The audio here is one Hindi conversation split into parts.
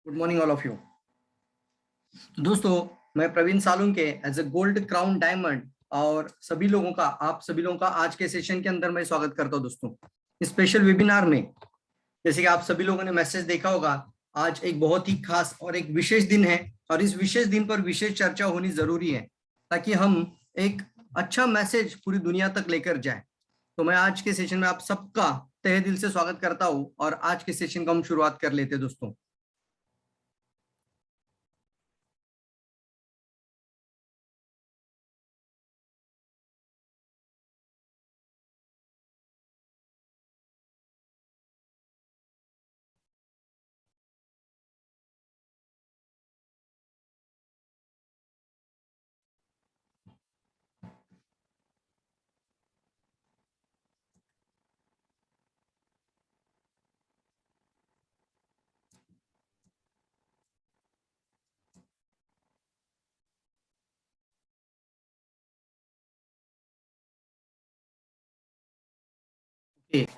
Good morning all of you. तो दोस्तों, मैं Praveen Salunke as a gold crown diamond और आप सभी लोगों का आज के सेशन के अंदर मैं स्वागत करता हूं दोस्तों। स्पेशल वेबिनार में जैसे कि आप सभी लोगों ने मैसेज देखा होगा, आज एक बहुत ही खास और एक विशेष दिन है और इस विशेष दिन पर विशेष चर्चा होनी जरूरी है ताकि हम एक अच्छा मैसेज पूरी दुनिया तक लेकर जाए। तो मैं आज के सेशन में आप सबका तहे दिल से स्वागत करता हूं और आज के सेशन का हम शुरुआत कर लेते हैं दोस्तों।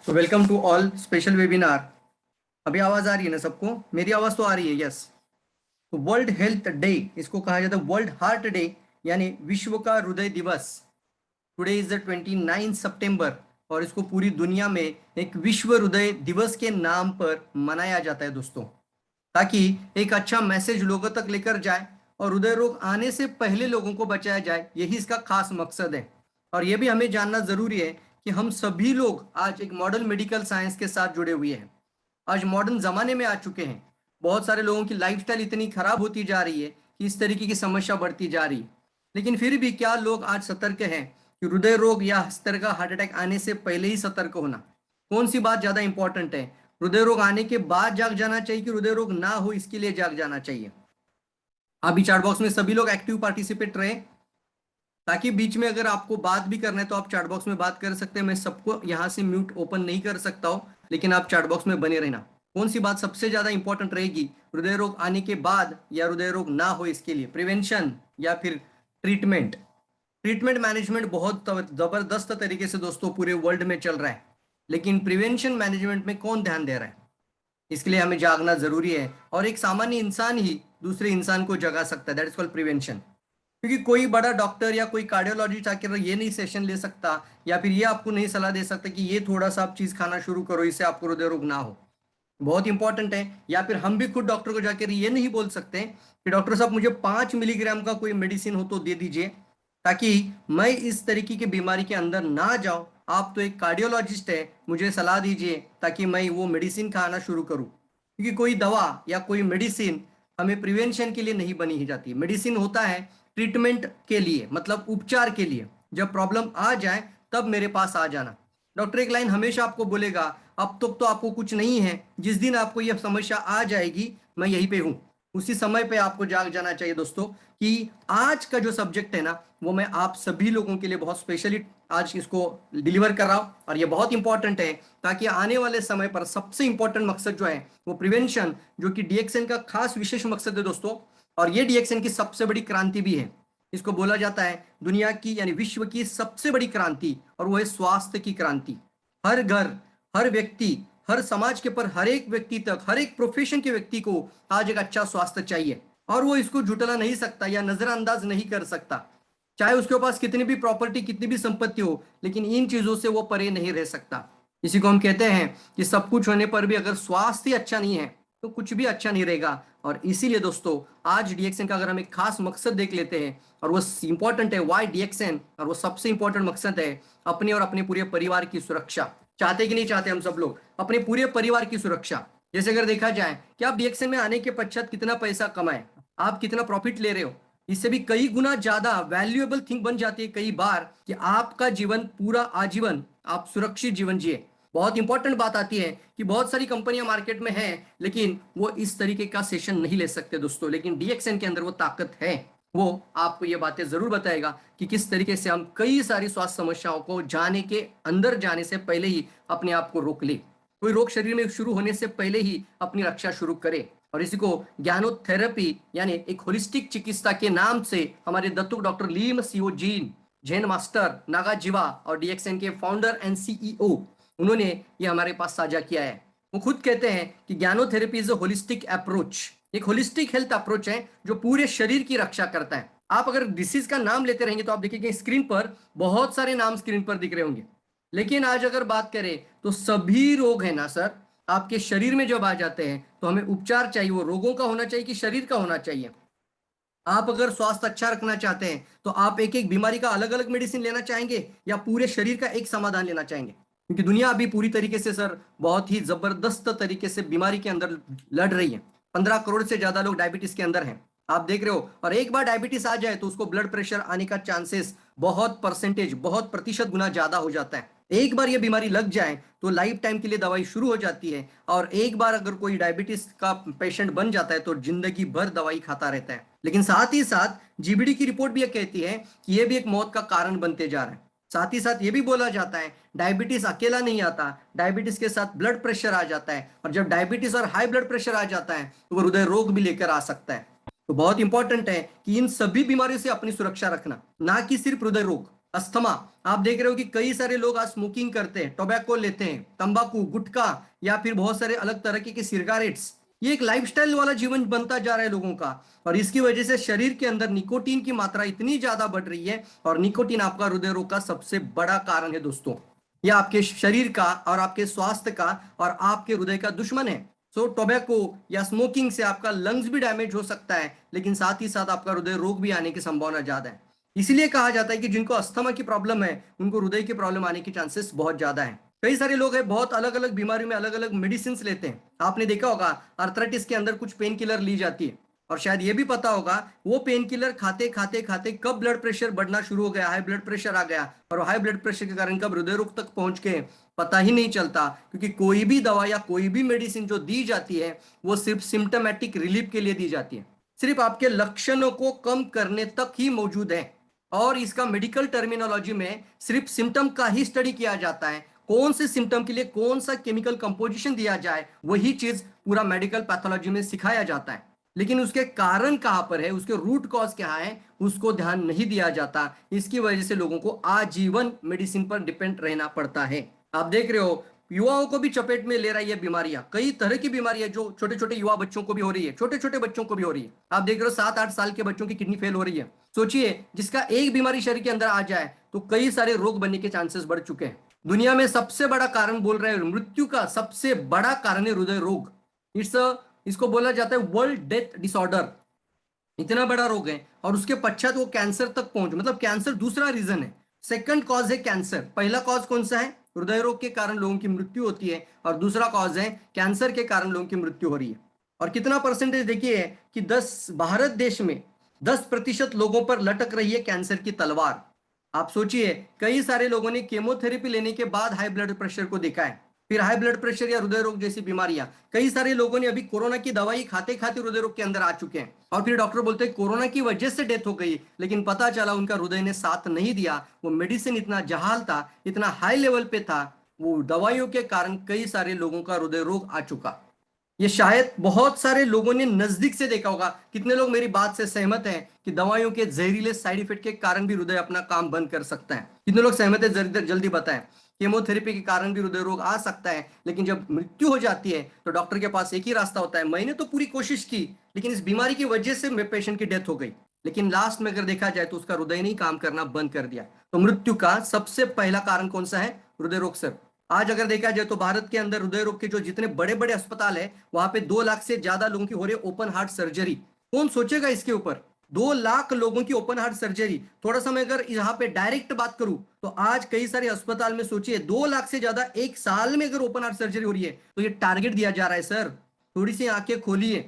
तो welcome to all special webinar. अभी आवाज आ रही है ना सबको? मेरी आवाज तो आ रही है? यस। तो वर्ल्ड हेल्थ डे, इसको कहा जाता है वर्ल्ड हार्ट डे, यानी विश्व का हृदय दिवस। टुडे इज द 29 सितंबर और इसको पूरी दुनिया में एक विश्व हृदय दिवस के नाम पर मनाया जाता है दोस्तों, ताकि एक अच्छा मैसेज लोगों तक लेकर जाए और हृदय रोग आने से पहले लोगों को बचाया जाए। यही इसका खास मकसद है। और यह भी हमें जानना जरूरी है कि हम सभी लोग आज एक मॉडर्न मेडिकल साइंस के साथ जुड़े हुए हैं। आज मॉडर्न जमाने में आ चुके हैं। बहुत सारे लोगों की लाइफस्टाइल इतनी खराब होती जा रही है कि इस तरीके की समस्या बढ़ती जा रही है। लेकिन फिर भी क्या लोग आज सतर्क हैं कि हृदय रोग या इस तरह का हार्ट अटैक आने से पहले ही सतर्क होना? कौन सी बात ज्यादा इंपॉर्टेंट है, हृदय रोग आने के बाद जाग जाना चाहिए कि हृदय रोग ना हो इसके लिए जाग जाना चाहिए? अभी चैट बॉक्स में सभी लोग एक्टिव पार्टिसिपेट रहे, ताकि बीच में अगर आपको बात भी करना है तो आप चैट बॉक्स में बात कर सकते हैं। मैं सबको यहाँ से म्यूट ओपन नहीं कर सकता हूँ, लेकिन आप चैट बॉक्स में बने रहना। कौन सी बात सबसे ज्यादा इंपॉर्टेंट रहेगी, हृदय रोग आने के बाद या हृदय रोग ना हो इसके लिए? प्रिवेंशन या फिर ट्रीटमेंट? ट्रीटमेंट मैनेजमेंट बहुत जबरदस्त तरीके से दोस्तों पूरे वर्ल्ड में चल रहा है, लेकिन प्रिवेंशन मैनेजमेंट में कौन ध्यान दे रहा है? इसके लिए हमें जागना जरूरी है और एक सामान्य इंसान ही दूसरे इंसान को जगा सकता है। That is called prevention. क्योंकि कोई बड़ा डॉक्टर या कोई कार्डियोलॉजिस्ट आकर ये नहीं सेशन ले सकता या फिर ये आपको नहीं सलाह दे सकता कि ये थोड़ा सा आप चीज खाना शुरू करो, इससे आपको हृदय रोग ना हो। बहुत इंपॉर्टेंट है। या फिर हम भी खुद डॉक्टर को जाकर ये नहीं बोल सकते कि डॉक्टर साहब मुझे 5 मिलीग्राम का कोई मेडिसिन हो तो दे दीजिए, ताकि मैं इस तरीके की बीमारी के अंदर ना जाऊं। आप तो एक कार्डियोलॉजिस्ट है, मुझे सलाह दीजिए ताकि मैं वो मेडिसिन खाना शुरू करूं। क्योंकि कोई दवा या कोई मेडिसिन हमें प्रिवेंशन के लिए नहीं बनी ही जाती। मेडिसिन होता है ट्रीटमेंट के लिए, मतलब उपचार के लिए। जब प्रॉब्लम आ जाए तब मेरे पास आ जाना। डॉक्टर एक लाइन हमेशा आपको बोलेगा, अब तो आपको कुछ नहीं है, जिस दिन आपको यह समस्या आ जाएगी मैं यहीं पे हूं। उसी समय पे आपको जाग जाना चाहिए दोस्तों कि आज का जो सब्जेक्ट है ना, वो मैं आप सभी लोगों के लिए बहुत स्पेशली आज इसको डिलीवर कर रहा हूं। और ये बहुत इंपॉर्टेंट है ताकि आने वाले समय पर सबसे इंपॉर्टेंट मकसद जो है वो प्रिवेंशन, जो कि डीएक्सएन का खास विशेष मकसद है दोस्तों। और ये डीएक्सएन की सबसे बड़ी क्रांति भी है। इसको बोला जाता है दुनिया की यानी विश्व की सबसे बड़ी क्रांति, और वो है स्वास्थ्य की क्रांति। हर घर, हर व्यक्ति, हर समाज के पर हर एक व्यक्ति तक, हर एक प्रोफेशन के व्यक्ति को आज एक अच्छा स्वास्थ्य चाहिए, और वो इसको झुटला नहीं सकता या नजरअंदाज नहीं कर सकता। चाहे उसके पास कितनी भी प्रॉपर्टी, कितनी भी संपत्ति हो, लेकिन इन चीजों से वो परे नहीं रह सकता। इसी को हम कहते हैं कि सब कुछ होने पर भी अगर स्वास्थ्य अच्छा नहीं है तो कुछ भी अच्छा नहीं रहेगा। और इसीलिए दोस्तों आज डीएक्सएन का अगर हम एक खास मकसद देख लेते हैं, और वो इंपॉर्टेंट है वाई डीएक्सएन, और वो सबसे इंपॉर्टेंट मकसद है अपने और अपने पूरे परिवार की सुरक्षा। चाहते कि नहीं चाहते हम सब लोग अपने पूरे परिवार की सुरक्षा? जैसे अगर देखा जाए कि आप डीएक्सएन में आने के पश्चात कितना पैसा कमाए, आप कितना प्रॉफिट ले रहे हो, इससे भी कई गुना ज्यादा वैल्यूएबल थिंग बन जाती है कई बार कि आपका जीवन पूरा आजीवन आप सुरक्षित जीवन जिए। बहुत इंपॉर्टेंट बात आती है कि बहुत सारी कंपनियां मार्केट में हैं, लेकिन वो इस तरीके का सेशन नहीं ले सकते दोस्तों। लेकिन डीएक्सएन के अंदर वो ताकत है। वो आपको ये बातें जरूर बताएगा कि किस तरीके से हम कई सारी स्वास्थ्य समस्याओं को जाने के अंदर जाने से पहले ही अपने आप को रोक ले, कोई रोग शरीर में शुरू होने से पहले ही अपनी रक्षा शुरू करे। और इसी को ज्ञानोथेरेपी यानी एक होलिस्टिक चिकित्सा के नाम से हमारे दत्तुक डॉक्टर लीम सीओ जीन, जैन मास्टर नागाजीवा और डीएक्सएन के फाउंडर एंड सीईओ, उन्होंने ये हमारे पास साझा किया है। वो खुद कहते हैं कि ज्ञानोथेरेपी इज अ होलिस्टिक अप्रोच, एक होलिस्टिक हेल्थ अप्रोच है जो पूरे शरीर की रक्षा करता है। आप अगर डिसीज का नाम लेते रहेंगे तो आप देखिए स्क्रीन पर बहुत सारे नाम स्क्रीन पर दिख रहे होंगे, लेकिन आज अगर बात करें तो सभी रोग है ना सर, आपके शरीर में जब आ जाते हैं तो हमें उपचार चाहिए। वो रोगों का होना चाहिए कि शरीर का होना चाहिए। आप अगर स्वास्थ्य अच्छा रखना चाहते हैं तो आप एक एक बीमारी का अलग अलग मेडिसिन लेना चाहेंगे या पूरे शरीर का एक समाधान लेना चाहेंगे? क्योंकि दुनिया अभी पूरी तरीके से सर बहुत ही जबरदस्त तरीके से बीमारी के अंदर लड़ रही है। 15 करोड़ से ज्यादा लोग डायबिटीज के अंदर हैं, आप देख रहे हो। और एक बार डायबिटीज आ जाए तो उसको ब्लड प्रेशर आने का चांसेस बहुत परसेंटेज, बहुत प्रतिशत गुना ज्यादा हो जाता है। एक बार ये बीमारी लग जाए तो लाइफ टाइम के लिए दवाई शुरू हो जाती है, और एक बार अगर कोई डायबिटीज का पेशेंट बन जाता है तो जिंदगी भर दवाई खाता रहता है। लेकिन साथ ही साथ जीबीडी की रिपोर्ट भी ये कहती है कि ये भी एक मौत का कारण बनते जा रहा है। साथ ही साथ ये भी बोला जाता है डायबिटीज अकेला नहीं आता, डायबिटीज के साथ ब्लड प्रेशर आ जाता है, और जब डायबिटीज और हाई ब्लड प्रेशर आ जाता है तो वो हृदय रोग भी लेकर आ सकता है। तो बहुत इंपॉर्टेंट है कि इन सभी बीमारियों से अपनी सुरक्षा रखना, ना कि सिर्फ हृदय रोग। अस्थमा, आप देख रहे हो कि कई सारे लोग आज स्मोकिंग करते हैं, टोबैको लेते हैं, तंबाकू, गुटखा या फिर बहुत सारे अलग तरह के सिगरेट्स। ये एक लाइफस्टाइल वाला जीवन बनता जा रहा है लोगों का, और इसकी वजह से शरीर के अंदर निकोटीन की मात्रा इतनी ज्यादा बढ़ रही है, और निकोटीन आपका हृदय रोग का सबसे बड़ा कारण है दोस्तों। यह आपके शरीर का और आपके स्वास्थ्य का और आपके हृदय का दुश्मन है। सो टोबैको या स्मोकिंग से आपका लंग्स भी डैमेज हो सकता है, लेकिन साथ ही साथ आपका हृदय रोग भी आने की संभावना ज्यादा है। इसलिए कहा जाता है कि जिनको अस्थमा की प्रॉब्लम है उनको हृदय की प्रॉब्लम आने के चांसेस बहुत ज्यादा है। कई सारे लोग हैं बहुत अलग अलग बीमारियों में अलग अलग मेडिसिन लेते हैं। आपने देखा होगा अर्थराइटिस के अंदर कुछ पेन किलर ली जाती है, और शायद ये भी पता होगा वो पेन किलर खाते खाते खाते कब ब्लड प्रेशर बढ़ना शुरू हो गया, हाई ब्लड प्रेशर आ गया, और हाई ब्लड प्रेशर के कारण कब हृदय रोग तक पहुंच के पता ही नहीं चलता। क्योंकि कोई भी दवा या कोई भी मेडिसिन जो दी जाती है वो सिर्फ सिम्टोमेटिक रिलीफ के लिए दी जाती है, सिर्फ आपके लक्षणों को कम करने तक ही मौजूद है। और इसका मेडिकल टर्मिनोलॉजी में सिर्फ सिम्टम का ही स्टडी किया जाता है, कौन से सिम्टम के लिए कौन सा केमिकल कंपोजिशन दिया जाए, वही चीज पूरा मेडिकल पैथोलॉजी में सिखाया जाता है। लेकिन उसके कारण कहां पर है, उसके रूट कॉज क्या है, उसको ध्यान नहीं दिया जाता। इसकी वजह से लोगों को आजीवन मेडिसिन पर डिपेंड रहना पड़ता है। आप देख रहे हो युवाओं को भी चपेट में ले रही है बीमारियां, कई तरह की बीमारियां जो छोटे छोटे युवा बच्चों को भी हो रही है, छोटे छोटे बच्चों को भी हो रही है। आप देख रहे हो 7-8 साल के बच्चों की किडनी फेल हो रही है। सोचिए जिसका एक बीमारी शरीर के अंदर आ जाए तो कई सारे रोग बनने के चांसेस बढ़ चुके हैं। दुनिया में सबसे बड़ा कारण बोल रहे हैं, मृत्यु का सबसे बड़ा कारण है हृदय रोग। इट्स इसको बोला जाता है वर्ल्ड डेथ डिसऑर्डर। इतना बड़ा रोग है, और उसके पश्चात वो कैंसर तक पहुंच, मतलब कैंसर दूसरा रीजन है, सेकंड कॉज है कैंसर। पहला कॉज कौन सा है, हृदय रोग के कारण लोगों की मृत्यु होती है, और दूसरा कॉज है कैंसर के कारण लोगों की मृत्यु हो रही है। और कितना परसेंटेज देखिए कि भारत देश में 10% लोगों पर लटक रही है कैंसर की तलवार। आप सोचिए कई सारे लोगों ने केमोथेरेपी लेने के बाद हाई ब्लड प्रेशर को देखा है, फिर हाई ब्लड प्रेशर या हृदय रोग जैसी बीमारियां। कई सारे लोगों ने अभी कोरोना की दवाई खाते खाते हृदय रोग के अंदर आ चुके हैं, और फिर डॉक्टर बोलते हैं कोरोना की वजह से डेथ हो गई, लेकिन पता चला उनका हृदय ने साथ नहीं दिया। वो मेडिसिन इतना जहाल था, इतना हाई लेवल पे था, वो दवाइयों के कारण कई सारे लोगों का हृदय रोग आ चुका। ये शायद बहुत सारे लोगों ने नजदीक से देखा होगा। कितने लोग मेरी बात से सहमत हैं कि दवाइयों के जहरीले साइड इफेक्ट के कारण भी हृदय अपना काम बंद कर सकता है? कितने लोग सहमत है, जल्दी बताएं। केमोथेरेपी के कारण भी हृदय रोग आ सकता है, लेकिन जब मृत्यु हो जाती है तो डॉक्टर के पास एक ही रास्ता होता है, मैंने तो पूरी कोशिश की लेकिन इस बीमारी की वजह से मेरे पेशेंट की डेथ हो गई, लेकिन लास्ट में अगर देखा जाए तो उसका हृदय नहीं काम करना बंद कर दिया। तो मृत्यु का सबसे पहला कारण कौन सा है, हृदय रोग सर। आज अगर देखा जाए तो भारत के अंदर हृदय रोग के जो जितने बड़े बड़े अस्पताल है वहां पे 2 लाख से ज्यादा लोगों की हो रही है ओपन हार्ट सर्जरी। कौन सोचेगा इसके ऊपर, 2 लाख लोगों की ओपन हार्ट सर्जरी। थोड़ा सा मैं अगर यहाँ पे डायरेक्ट बात करूं तो आज कई सारे अस्पताल में सोचिए 2 लाख से ज्यादा एक साल में अगर ओपन हार्ट सर्जरी हो रही है तो ये टारगेट दिया जा रहा है सर। थोड़ी सी आंखें खोलिए,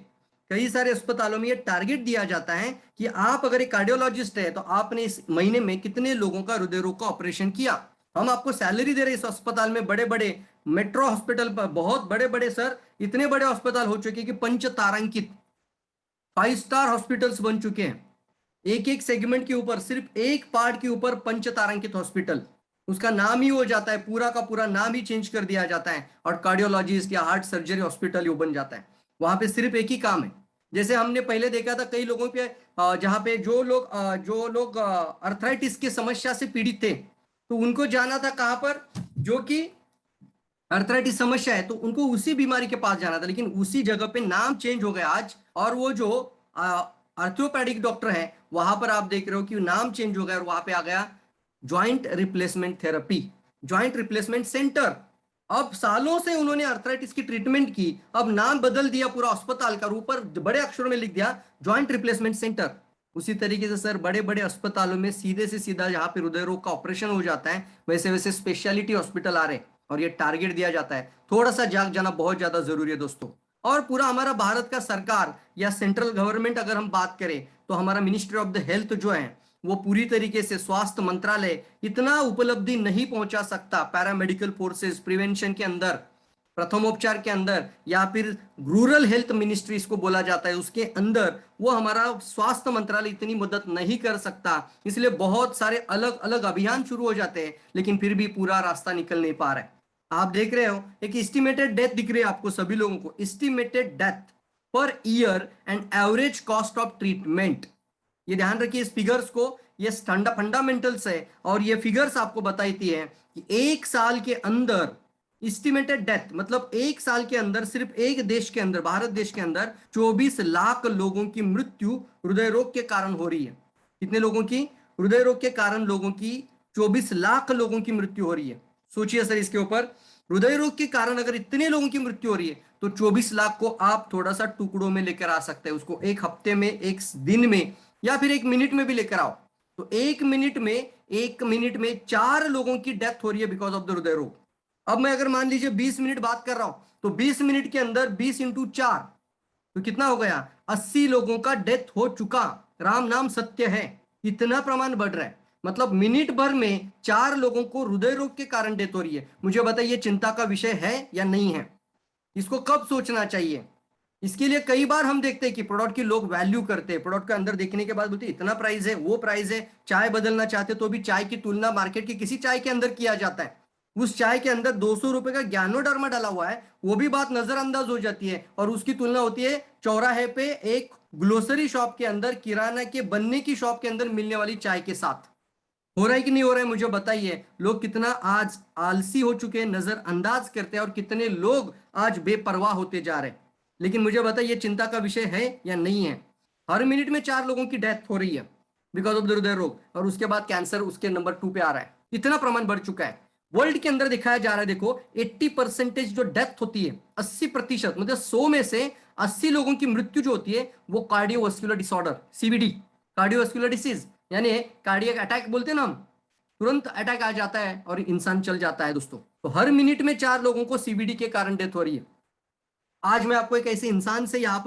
कई सारे अस्पतालों में ये टारगेट दिया जाता है कि आप अगर एक कार्डियोलॉजिस्ट है तो आपने इस महीने में कितने लोगों का हृदय रोग का ऑपरेशन किया। हम आपको सैलरी दे रहे इस अस्पताल में, बड़े बड़े मेट्रो हॉस्पिटल पर बहुत बड़े बड़े सर, इतने बड़े अस्पताल हो चुके कि पंच तारांकित 5 स्टार हॉस्पिटल्स बन चुके हैं। एक एक सेगमेंट के ऊपर, सिर्फ एक पार्ट के ऊपर पंच तारांकित हॉस्पिटल, उसका नाम ही हो जाता है, पूरा का पूरा नाम ही चेंज कर दिया जाता है, और कार्डियोलॉजिस्ट या हार्ट सर्जरी हॉस्पिटल बन जाता है। वहां पे सिर्फ एक ही काम है। जैसे हमने पहले देखा था कई लोगों पे जहाँ पे जो लोग अर्थराइटिस की समस्या से पीड़ित थे तो उनको जाना था कहां पर, जो कि अर्थराइटिस समस्या है तो उनको उसी बीमारी के पास जाना था, लेकिन उसी जगह पे नाम चेंज हो गया आज, और वो जो आर्थोपैडिक डॉक्टर है वहां पर आप देख रहे हो कि नाम चेंज हो गया और वहां पे आ गया joint replacement therapy, joint replacement centre. अब सालों से उन्होंने अर्थराइटिस की ट्रीटमेंट की, अब नाम बदल दिया पूरा अस्पताल का, ऊपर बड़े अक्षरों में लिख दिया जॉइंट रिप्लेसमेंट सेंटर। उसी तरीके से सर बड़े बड़े अस्पतालों में सीधे से सीधा जहां पे हृदय रोग का ऑपरेशन हो जाता है, वैसे वैसे स्पेशलिटी हॉस्पिटल आ रहे हैं और ये टारगेट दिया जाता है। थोड़ा सा जाग जाना बहुत ज्यादा जरूरी है दोस्तों। और पूरा हमारा भारत का सरकार या सेंट्रल गवर्नमेंट अगर हम बात करें तो हमारा मिनिस्ट्री ऑफ द हेल्थ जो है वो पूरी तरीके से स्वास्थ्य मंत्रालय इतना उपलब्धि नहीं पहुंचा सकता पैरामेडिकल फोर्सेस प्रिवेंशन के अंदर, प्रथमोपचार के अंदर, या फिर रूरल हेल्थ मिनिस्ट्री इसको बोला जाता है उसके अंदर, वो हमारा स्वास्थ्य मंत्रालय इतनी मदद नहीं कर सकता। इसलिए बहुत सारे अलग अलग अभियान शुरू हो जाते हैं लेकिन फिर भी पूरा रास्ता निकल नहीं पा रहा है। आप देख रहे हो एक एस्टिमेटेड डेथ दिख रही है आपको सभी लोगों को, estimated death per year and average cost of treatment. ये ध्यान रखिए इस फिगर्स को, ये फंडामेंटल्स है और ये फिगर्स आपको बताती है कि एक साल के अंदर एस्टिमेटेड डेथ मतलब एक साल के अंदर सिर्फ एक देश के अंदर, भारत देश के अंदर 24 लाख लोगों की मृत्यु हृदय रोग के कारण हो रही है। कितने लोगों की? हृदय रोग के कारण लोगों की 24 लाख लोगों की मृत्यु हो रही है। सोचिए सर इसके ऊपर, हृदय रोग के कारण अगर इतने लोगों की मृत्यु हो रही है तो 24 लाख को आप थोड़ा सा टुकड़ों में लेकर आ सकते हैं, उसको एक हफ्ते में, एक दिन में, या फिर एक मिनट में भी लेकर आओ। तो एक मिनट में 4 लोगों की डेथ हो रही है बिकॉज ऑफ द हृदय रोग। अब मैं अगर मान लीजिए 20 मिनट बात कर रहा हूं तो 20 मिनट के अंदर 20 इंटू 4 तो कितना हो गया? 80 लोगों का डेथ हो चुका। राम नाम सत्य है, इतना प्रमाण बढ़ रहा है। मतलब मिनट भर में 4 लोगों को हृदय रोग के कारण डेथ हो रही है। मुझे बताइए चिंता का विषय है या नहीं है? इसको कब सोचना चाहिए? इसके लिए कई बार हम देखते हैं कि प्रोडक्ट की लोग वैल्यू करते हैं, प्रोडक्ट के अंदर देखने के बाद बोलते हैं इतना प्राइस है, वो प्राइस है। चाय बदलना चाहते तो भी चाय की तुलना मार्केट की किसी चाय के अंदर किया जाता है, उस चाय के अंदर 200 रुपए का ज्ञानोडर्मा डाला हुआ है, वो भी बात नजरअंदाज हो जाती है और उसकी तुलना होती है चौराहे पे एक ग्लोसरी शॉप के अंदर, किराना के बनने की शॉप के अंदर मिलने वाली चाय के साथ। हो रहा है कि नहीं हो रहा है? मुझे बताइए लोग कितना आज आलसी हो चुके हैं, नजरअंदाज करते हैं, और कितने लोग आज बेपरवाह होते जा रहे हैं। लेकिन मुझे बताइए चिंता का विषय है या नहीं है? हर मिनट में 4 लोगों की डेथ हो रही है बिकॉज ऑफ द हृदय रोग, और उसके बाद कैंसर उसके नंबर 2 पे आ रहा है। इतना प्रमाण बढ़ चुका है। वर्ल्ड के अंदर दिखाया जा रहा है, देखो 80% जो डेथ होती है, 80% मतलब 100 में से 80 लोगों की मृत्यु जो होती है वो cardiovascular disorder, CVD, cardiovascular disease, यानी कार्डियक अटैक बोलते हैं ना हम, तुरंत अटैक आ जाता है और इंसान चल जाता है दोस्तों। तो हर मिनट में 4 लोगों को सीवीडी के कारण डेथ हो रही है। आज मैं आपको एक ऐसे इंसान से यहाँ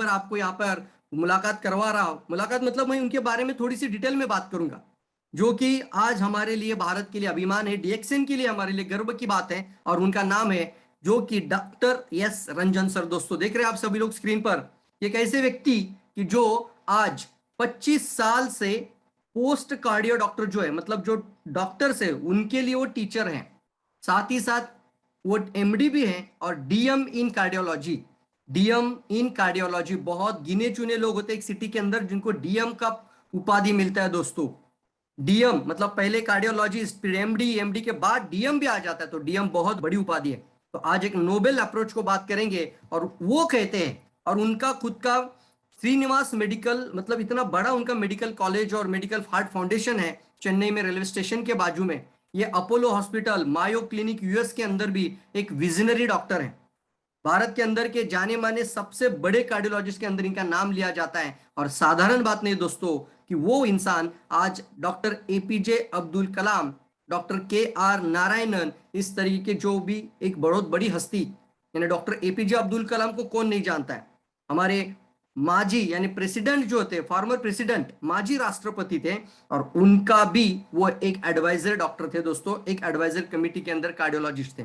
पर मुलाकात करवा रहा हूं। मुलाकात मतलब मैं उनके बारे में थोड़ी सी डिटेल में बात करूंगा, जो कि आज हमारे लिए, भारत के लिए अभिमान है, डीएक्सएन के लिए हमारे लिए गर्व की बात है। और उनका नाम है जो कि डॉक्टर एस रंजन सर। दोस्तों देख रहे हैं आप सभी लोग स्क्रीन पर, एक ऐसे व्यक्ति कि जो आज 25 साल से पोस्ट कार्डियो डॉक्टर जो है, मतलब जो डॉक्टर्स है उनके लिए वो टीचर हैं, साथ ही साथ वो एमडी भी हैं और डीएम इन कार्डियोलॉजी। डीएम इन कार्डियोलॉजी बहुत गिने चुने लोग होते हैं एक सिटी के अंदर जिनको डीएम का उपाधि मिलता है दोस्तों। डीएम मतलब पहले कार्डियोलॉजिस्ट, फिर एमडी, एमडी के बाद डीएम भी आ जाता है, तो डीएम बहुत बड़ी उपाधि है। तो आज एक नोबेल अप्रोच को बात करेंगे और वो कहते हैं, और उनका खुद का श्रीनिवास मेडिकल, मतलब इतना बड़ा उनका मेडिकल कॉलेज और मेडिकल हार्ट फाउंडेशन है चेन्नई में, रेलवे स्टेशन के बाजू में। ये अपोलो हॉस्पिटल, मायो क्लिनिक यूएस के अंदर भी एक विजनरी डॉक्टर है। भारत के अंदर के जाने माने सबसे बड़े कार्डियोलॉजिस्ट के अंदर इनका नाम लिया जाता है। और साधारण बात नहीं दोस्तों कि वो इंसान आज doctor APJ Abdul Kalam, doctor के आर नारायणन, इस तरीके जो भी एक बहुत बड़ी हस्ती, यानी डॉक्टर एपीजे अब्दुल कलाम को कौन नहीं जानता है। हमारे माजी यानी प्रेसिडेंट जो थे, फॉर्मर प्रेसिडेंट, माजी राष्ट्रपति थे, और उनका भी वो एक एडवाइजर डॉक्टर थे दोस्तों, एक एडवाइजर कमेटी के अंदर कार्डियोलॉजिस्ट थे।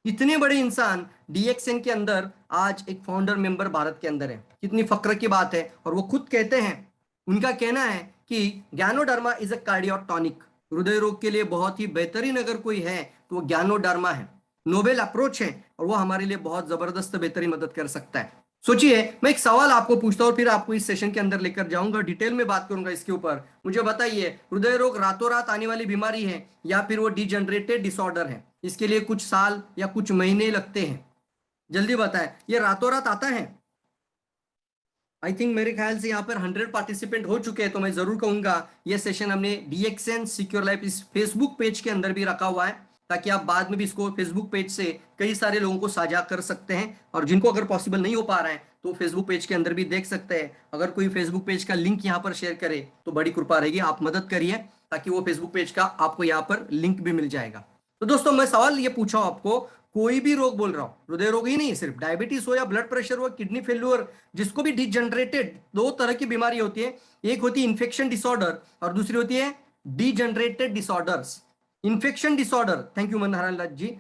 इतने बड़े इंसान डीएक्सएन के अंदर आज एक फाउंडर मेंबर भारत के अंदर है, कितनी फक्र की बात है। और वो खुद कहते हैं, उनका कहना है कि ज्ञानोडर्मा इज अ कार्डियोटॉनिक, हृदय रोग के लिए बहुत ही बेहतरीन अगर कोई है तो वो ज्ञानोडर्मा है। नोबेल अप्रोच है और वो हमारे लिए बहुत जबरदस्त बेहतरीन मदद कर सकता है। सोचिए मैं एक सवाल आपको पूछता हूँ, फिर आपको इस सेशन के अंदर लेकर जाऊंगा, डिटेल में बात करूंगा इसके ऊपर। मुझे बताइए हृदय रोग रातों रात आने वाली बीमारी है या फिर वो डिजनरेटेड डिसऑर्डर है? इसके लिए कुछ साल या कुछ महीने लगते हैं। जल्दी बताएं, ये रातों रात आता है? आई थिंक मेरे ख्याल से यहाँ पर 100 पार्टिसिपेंट हो चुके हैं, तो मैं जरूर कहूंगा ये सेशन हमने DXN सिक्योर लाइफ इस फेसबुक पेज के अंदर भी रखा हुआ है, ताकि आप बाद में भी इसको फेसबुक पेज से कई सारे लोगों को साझा कर सकते हैं। और जिनको अगर पॉसिबल नहीं हो पा रहा है तो फेसबुक पेज के अंदर भी देख सकते हैं। अगर कोई फेसबुक पेज का लिंक यहाँ पर शेयर करे तो बड़ी कृपा रहेगी, आप मदद करिए, ताकि वो फेसबुक पेज का आपको यहाँ पर लिंक भी मिल जाएगा। तो दोस्तों मैं सवाल ये पूछा हूं आपको, कोई भी रोग बोल रहा हूं, हृदय रोग ही नहीं, सिर्फ डायबिटीज हो या ब्लड प्रेशर हो, किडनी फेल्यूर, जिसको भी डिजनरेटेड, दो तरह की बीमारी होती है, एक होती है इन्फेक्शन डिसऑर्डर और दूसरी होती है degenerated disorders. Infection disorder, thank you Manharan Lal ji.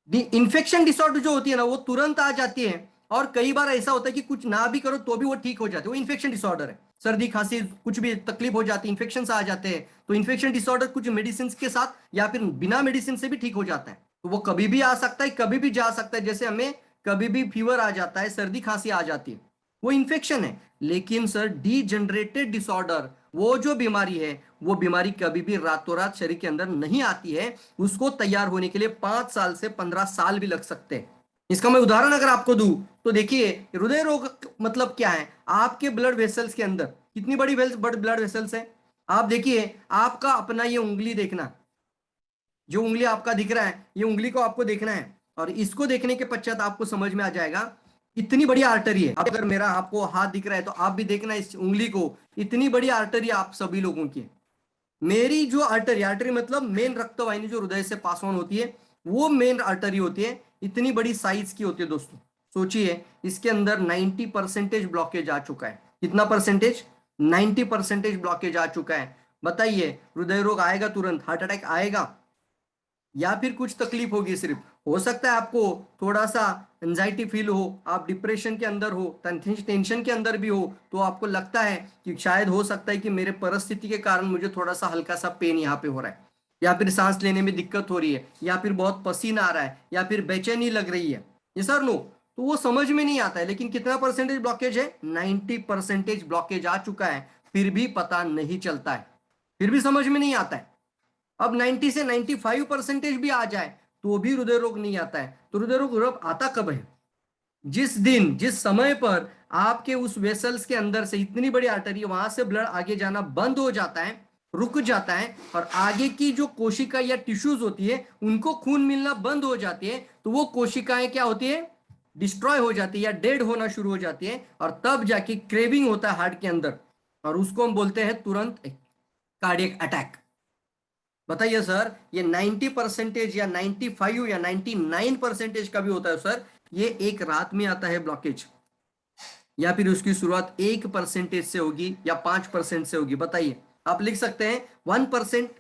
Infection disorder जो होती है ना वो तुरंत आ जाती है, और कई बार ऐसा होता है कि कुछ ना भी करो तो भी वो ठीक हो जाती है, वो इन्फेक्शन डिसऑर्डर है। सर्दी खांसी कुछ भी तकलीफ हो जाती है, इन्फेक्शन आ जाते हैं, तो इन्फेक्शन डिसऑर्डर कुछ मेडिसिन के साथ या फिर बिना मेडिसिन से भी ठीक हो जाता है। तो वो कभी भी आ सकता है, कभी भी जा सकता है। जैसे हमें कभी भी फीवर आ जाता है, सर्दी खांसी आ जाती है, वो इन्फेक्शन है। लेकिन सर डीजनरेटेड डिसऑर्डर, वो जो बीमारी है, वो बीमारी कभी भी रातों रात शरीर के अंदर नहीं आती है। उसको तैयार होने के लिए 5 साल से 15 साल भी लग सकते हैं। इसका मैं उदाहरण अगर आपको दूं तो देखिए, हृदय रोग मतलब क्या है? आपके ब्लड वेसल्स के अंदर कितनी बड़ी ब्लड वेसल्स है? आप देखिए, आपका अपना ये उंगली देखना, जो उंगली आपका दिख रहा है, ये उंगली को आपको देखना है, और इसको देखने के पश्चात आपको समझ में आ जाएगा इतनी बड़ी आर्टरी है। अगर मेरा आपको हाथ दिख रहा है तो आप भी देखना इस उंगली को, इतनी बड़ी आर्टरी आप सभी लोगों की। मेरी जो आर्टरी, आर्टरी मतलब मेन रक्त वाहिनी जो हृदय से पास ऑन होती है, वो मेन आर्टरी होती है, इतनी बड़ी साइज की होती है दोस्तों। सोचिए, इसके अंदर 90% ब्लॉकेज आ चुका है। कितना परसेंटेज? 90% ब्लॉकेज आ चुका है। बताइए, हृदय रोग आएगा तुरंत, हार्ट अटैक आएगा, या फिर कुछ तकलीफ होगी? सिर्फ हो सकता है आपको थोड़ा सा एंजाइटी फील हो, आप डिप्रेशन के अंदर हो, टेंशन के अंदर भी हो, तो आपको लगता है कि शायद हो सकता है कि मेरे परिस्थिति के कारण मुझे थोड़ा सा हल्का सा पेन यहाँ पे हो रहा है, या फिर सांस लेने में दिक्कत हो रही है, या फिर बहुत पसीना आ रहा है, या फिर बेचैनी लग रही है, ये सर नो, तो वो समझ में नहीं आता है। लेकिन कितना परसेंटेज ब्लॉकेज है? 90% ब्लॉकेज आ चुका है, फिर भी पता नहीं चलता है, फिर भी समझ में नहीं आता है। अब 90 से 95% भी आ जाए तो भी हृदय रोग नहीं आता है। तो हृदय रोग आता कब है? जिस दिन, जिस समय पर आपके उस वेसल्स के अंदर से इतनी बड़ी आर्टरी, वहां से ब्लड आगे जाना बंद हो जाता है, रुक जाता है, और आगे की जो कोशिका या टिश्यूज होती है उनको खून मिलना बंद हो जाती है, तो वो कोशिकाएं क्या होती है? डिस्ट्रॉय हो जाती है या डेड होना शुरू हो जाती है, और तब जाके क्रेविंग होता है हार्ट के अंदर, और उसको हम बोलते हैं तुरंत कार्डियक अटैक। बताइए सर, ये 90% या 95 या 99% का भी होता है सर, ये एक रात में आता है ब्लॉकेज, या फिर उसकी शुरुआत 1% से होगी या 5% से होगी? बताइए, आप लिख सकते हैं 1%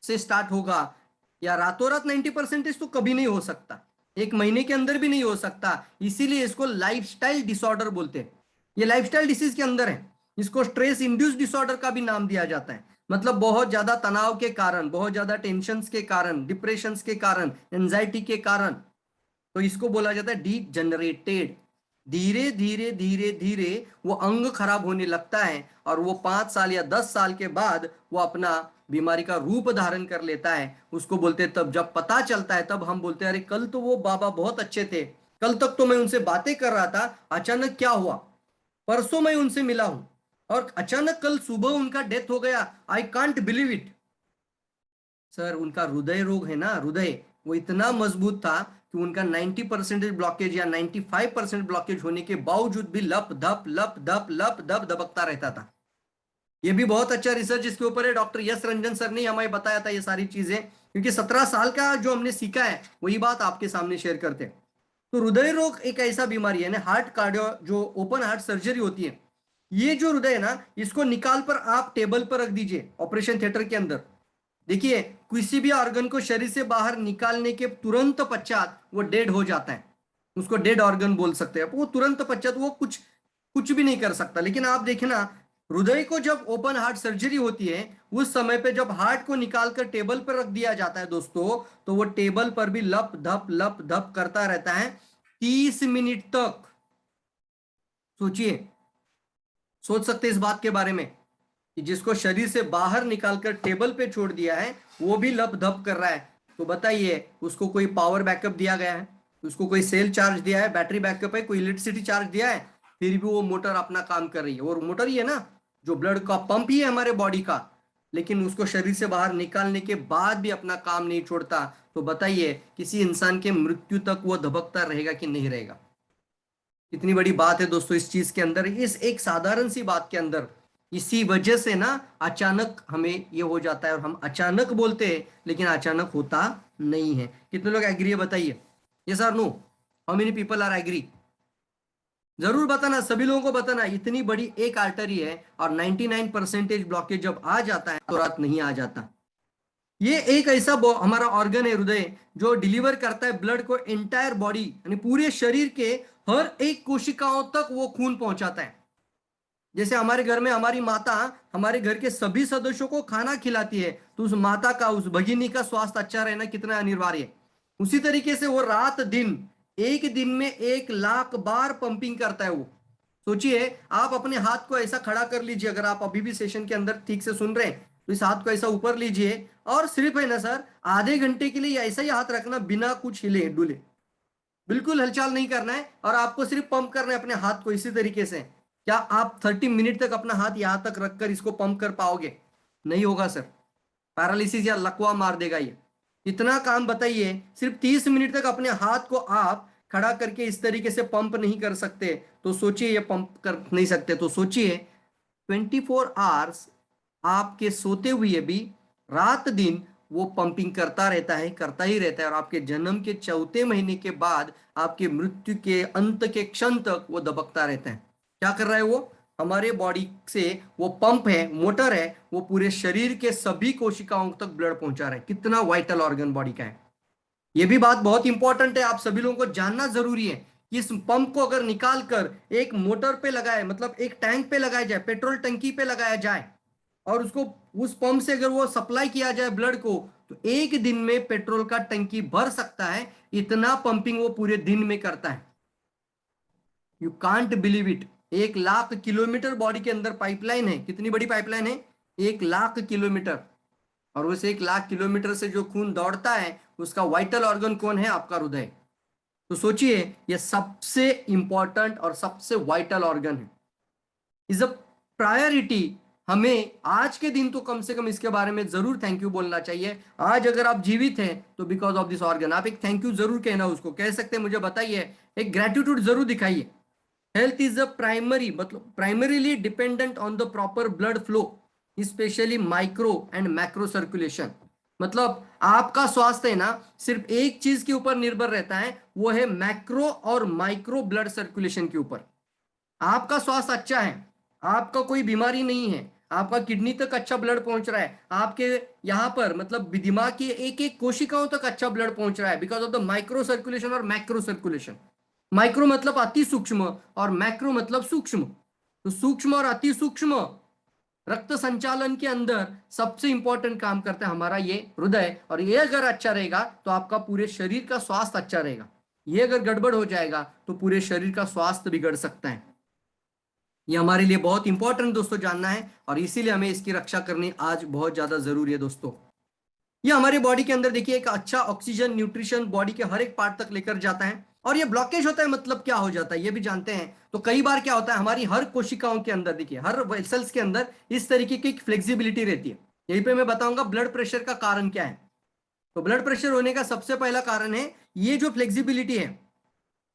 से स्टार्ट होगा, या रातों रात 90% तो कभी नहीं हो सकता, एक महीने के अंदर भी नहीं हो सकता। इसीलिए इसको लाइफस्टाइल डिसऑर्डर बोलते हैं, ये लाइफस्टाइल डिसीज के अंदर है। इसको स्ट्रेस इंड्यूस डिसऑर्डर का भी नाम दिया जाता है, मतलब बहुत ज्यादा तनाव के कारण, बहुत ज्यादा टेंशन के कारण, डिप्रेशन के कारण, एंजाइटी के कारण, तो इसको बोला जाता है डीजनरेटेड। धीरे धीरे धीरे धीरे वो अंग खराब होने लगता है, और वो 5 साल या 10 साल के बाद वो अपना बीमारी का रूप धारण कर लेता है। उसको बोलते हैं, तब जब पता चलता है तब हम बोलते हैं, अरे कल तो वो बाबा बहुत अच्छे थे, कल तक तो मैं उनसे बातें कर रहा था, अचानक क्या हुआ? परसों मैं उनसे मिला हूं और अचानक कल सुबह उनका डेथ हो गया, I can't believe it. Sir उनका हृदय रोग है ना, हृदय वो इतना मजबूत था कि उनका 90% ब्लॉकेज या 95% ब्लॉकेज होने के बावजूद भी लप धप लप धप लप धप धबकता रहता था। ये भी बहुत अच्छा रिसर्च इसके ऊपर है, डॉक्टर यस रंजन सर ने हमें बताया था ये सारी चीजें, क्योंकि 17 साल का जो हमने सीखा है वही बात आपके सामने शेयर करते हैं। तो हृदय रोग एक ऐसा बीमारी है ना, हार्ट कार्डियो जो ओपन हार्ट सर्जरी होती है, ये जो हृदय है ना, इसको निकाल कर आप टेबल पर रख दीजिए ऑपरेशन थिएटर के अंदर। देखिए, किसी भी ऑर्गन को शरीर से बाहर निकालने के तुरंत पश्चात वो डेड हो जाता है, उसको डेड ऑर्गन बोल सकते हैं। वो तुरंत पश्चात वो कुछ कुछ भी नहीं कर सकता। लेकिन आप देखें ना, हृदय को जब ओपन हार्ट सर्जरी होती है, उस समय पे जब हार्ट को निकालकर टेबल पर रख दिया जाता है दोस्तों, तो वो टेबल पर भी लप धप करता रहता है 30 मिनट तक। सोचिए, सोच सकते हैं इस बात के बारे में कि जिसको शरीर से बाहर निकालकर टेबल पे छोड़ दिया है, वो भी लप धप कर रहा है। तो बताइए उसको कोई पावर बैकअप दिया गया है, उसको कोई सेल चार्ज दिया है, बैटरी बैकअप है, कोई इलेक्ट्रिसिटी चार्ज दिया है, फिर भी वो मोटर अपना काम कर रही है। और मोटर ही है ना, जो ब्लड का पंप ही है हमारे बॉडी का, लेकिन उसको शरीर से बाहर निकालने के बाद भी अपना काम नहीं छोड़ता। तो बताइए किसी इंसान के मृत्यु तक वो धबकता रहेगा कि नहीं रहेगा? कितनी बड़ी बात है दोस्तों इस चीज के अंदर, इस एक साधारण सी बात के अंदर। इसी वजह से ना अचानक हमें ये हो जाता है, और हम अचानक बोलते हैं लेकिन अचानक होता नहीं है। कितने लोग एग्री है बताइए? यस और no? How many people are agree? जरूर बताना, सभी लोगों को बताना। इतनी बड़ी एक आर्टरी है और 99% ब्लॉकेज जब आ जाता है तो रात नहीं आ जाता। ये एक ऐसा हमारा ऑर्गन है हृदय, जो डिलीवर करता है ब्लड को एंटायर बॉडी, यानी पूरे शरीर के हर एक कोशिकाओं तक वो खून पहुंचाता है। जैसे हमारे घर में हमारी माता हमारे घर के सभी सदस्यों को खाना खिलाती है, तो उस माता का, उस भगिनी का स्वास्थ्य अच्छा रहना कितना अनिवार्य है। उसी तरीके से वो रात दिन, एक दिन में 1 लाख बार पंपिंग करता है वो। सोचिए, आप अपने हाथ को ऐसा खड़ा कर लीजिए, अगर आप अभी भी सेशन के अंदर ठीक से सुन रहे हैं तो इस हाथ को ऐसा ऊपर लीजिए, और सिर्फ है ना सर, आधे घंटे के लिए ऐसा ही हाथ रखना, बिना कुछ हिले डुले, बिल्कुल हलचल नहीं करना है, और आपको सिर्फ पंप करना है अपने हाथ को इसी तरीके से। क्या आप 30 मिनट तक अपना हाथ यहां तक रखकर इसको पंप कर पाओगे? नहीं होगा सर, पैरालिसिस या लकवा मार देगा ये। इतना काम बताइए, सिर्फ 30 मिनट तक अपने हाथ को आप खड़ा करके इस तरीके से पंप नहीं कर सकते, तो सोचिए ये पंप कर नहीं सकते, तो सोचिए 24 आवर्स आपके सोते हुए भी रात दिन वो पंपिंग करता रहता है, करता ही रहता है, और आपके जन्म के 4थे महीने के बाद आपके मृत्यु के अंत के क्षण तक वो दबकता रहता है। क्या कर रहा है वो? हमारे बॉडी से वो पंप है, मोटर है, वो पूरे शरीर के सभी कोशिकाओं तक ब्लड पहुंचा रहा है। कितना वाइटल ऑर्गन बॉडी का है। ये भी बात बहुत इंपॉर्टेंट है, आप सभी लोगों को जानना जरूरी है कि इस पंप को अगर निकाल कर एक मोटर पे लगाए, मतलब एक टैंक पे लगाया जाए, पेट्रोल टंकी पे लगाया जाए, और उसको उस पंप से अगर वो सप्लाई किया जाए ब्लड को, तो एक दिन में पेट्रोल का टंकी भर सकता है। इतना पंपिंग वो पूरे दिन में करता है। You can't believe it. 1 lakh kilometre body के अंदर पाइपलाइन है। कितनी बड़ी पाइपलाइन है? 1 लाख किलोमीटर। और उस 1 लाख किलोमीटर से जो खून दौड़ता है, उसका वाइटल ऑर्गन कौन है? आपका हृदय। तो सोचिए, ये सबसे इंपॉर्टेंट और सबसे वाइटल ऑर्गन है, इज अ प्रायोरिटी। हमें आज के दिन तो कम से कम इसके बारे में जरूर थैंक यू बोलना चाहिए। आज अगर आप जीवित हैं तो बिकॉज ऑफ दिस ऑर्गन। आप एक थैंक यू जरूर कहना, उसको कह सकते हैं, मुझे बताइए, एक ग्रेटिट्यूड जरूर दिखाइए। हेल्थ इज अ प्राइमरी, मतलब primarily dependent on the proper blood flow, specially micro and macro circulation. मतलब आपका स्वास्थ्य है ना, सिर्फ एक चीज के ऊपर निर्भर रहता है, वो है मैक्रो और माइक्रो ब्लड सर्कुलेशन के ऊपर। आपका स्वास्थ्य अच्छा है, आपका कोई बीमारी नहीं है, आपका किडनी तक अच्छा ब्लड पहुंच रहा है, आपके यहाँ पर मतलब दिमाग की एक एक कोशिकाओं तक अच्छा ब्लड पहुंच रहा है, because of the micro circulation और मैक्रो सर्कुलेशन। माइक्रो मतलब अति सूक्ष्म, और मैक्रो मतलब सूक्ष्म। तो सूक्ष्म और अति सूक्ष्म रक्त संचालन के अंदर सबसे इंपॉर्टेंट काम करता है हमारा ये हृदय। और ये अगर अच्छा रहेगा तो आपका पूरे शरीर का स्वास्थ्य अच्छा रहेगा। ये अगर गड़बड़ हो जाएगा तो पूरे शरीर का स्वास्थ्य बिगड़ सकता है। ये हमारे लिए बहुत इंपॉर्टेंट दोस्तों जानना है, और इसीलिए हमें इसकी रक्षा करनी आज बहुत ज्यादा जरूरी है दोस्तों। ये हमारे बॉडी के अंदर देखिए एक अच्छा ऑक्सीजन न्यूट्रिशन बॉडी के हर एक पार्ट तक लेकर जाता है। और ये ब्लॉकेज होता है मतलब क्या हो जाता है ये भी जानते हैं। तो कई बार क्या होता है, हमारी हर कोशिकाओं के अंदर देखिए, हर वेसल्स के अंदर इस तरीके की फ्लेक्सिबिलिटी रहती है। यहीं पे मैं बताऊंगा ब्लड प्रेशर का कारण क्या है। तो ब्लड प्रेशर होने का सबसे पहला कारण है ये जो फ्लेक्सिबिलिटी है,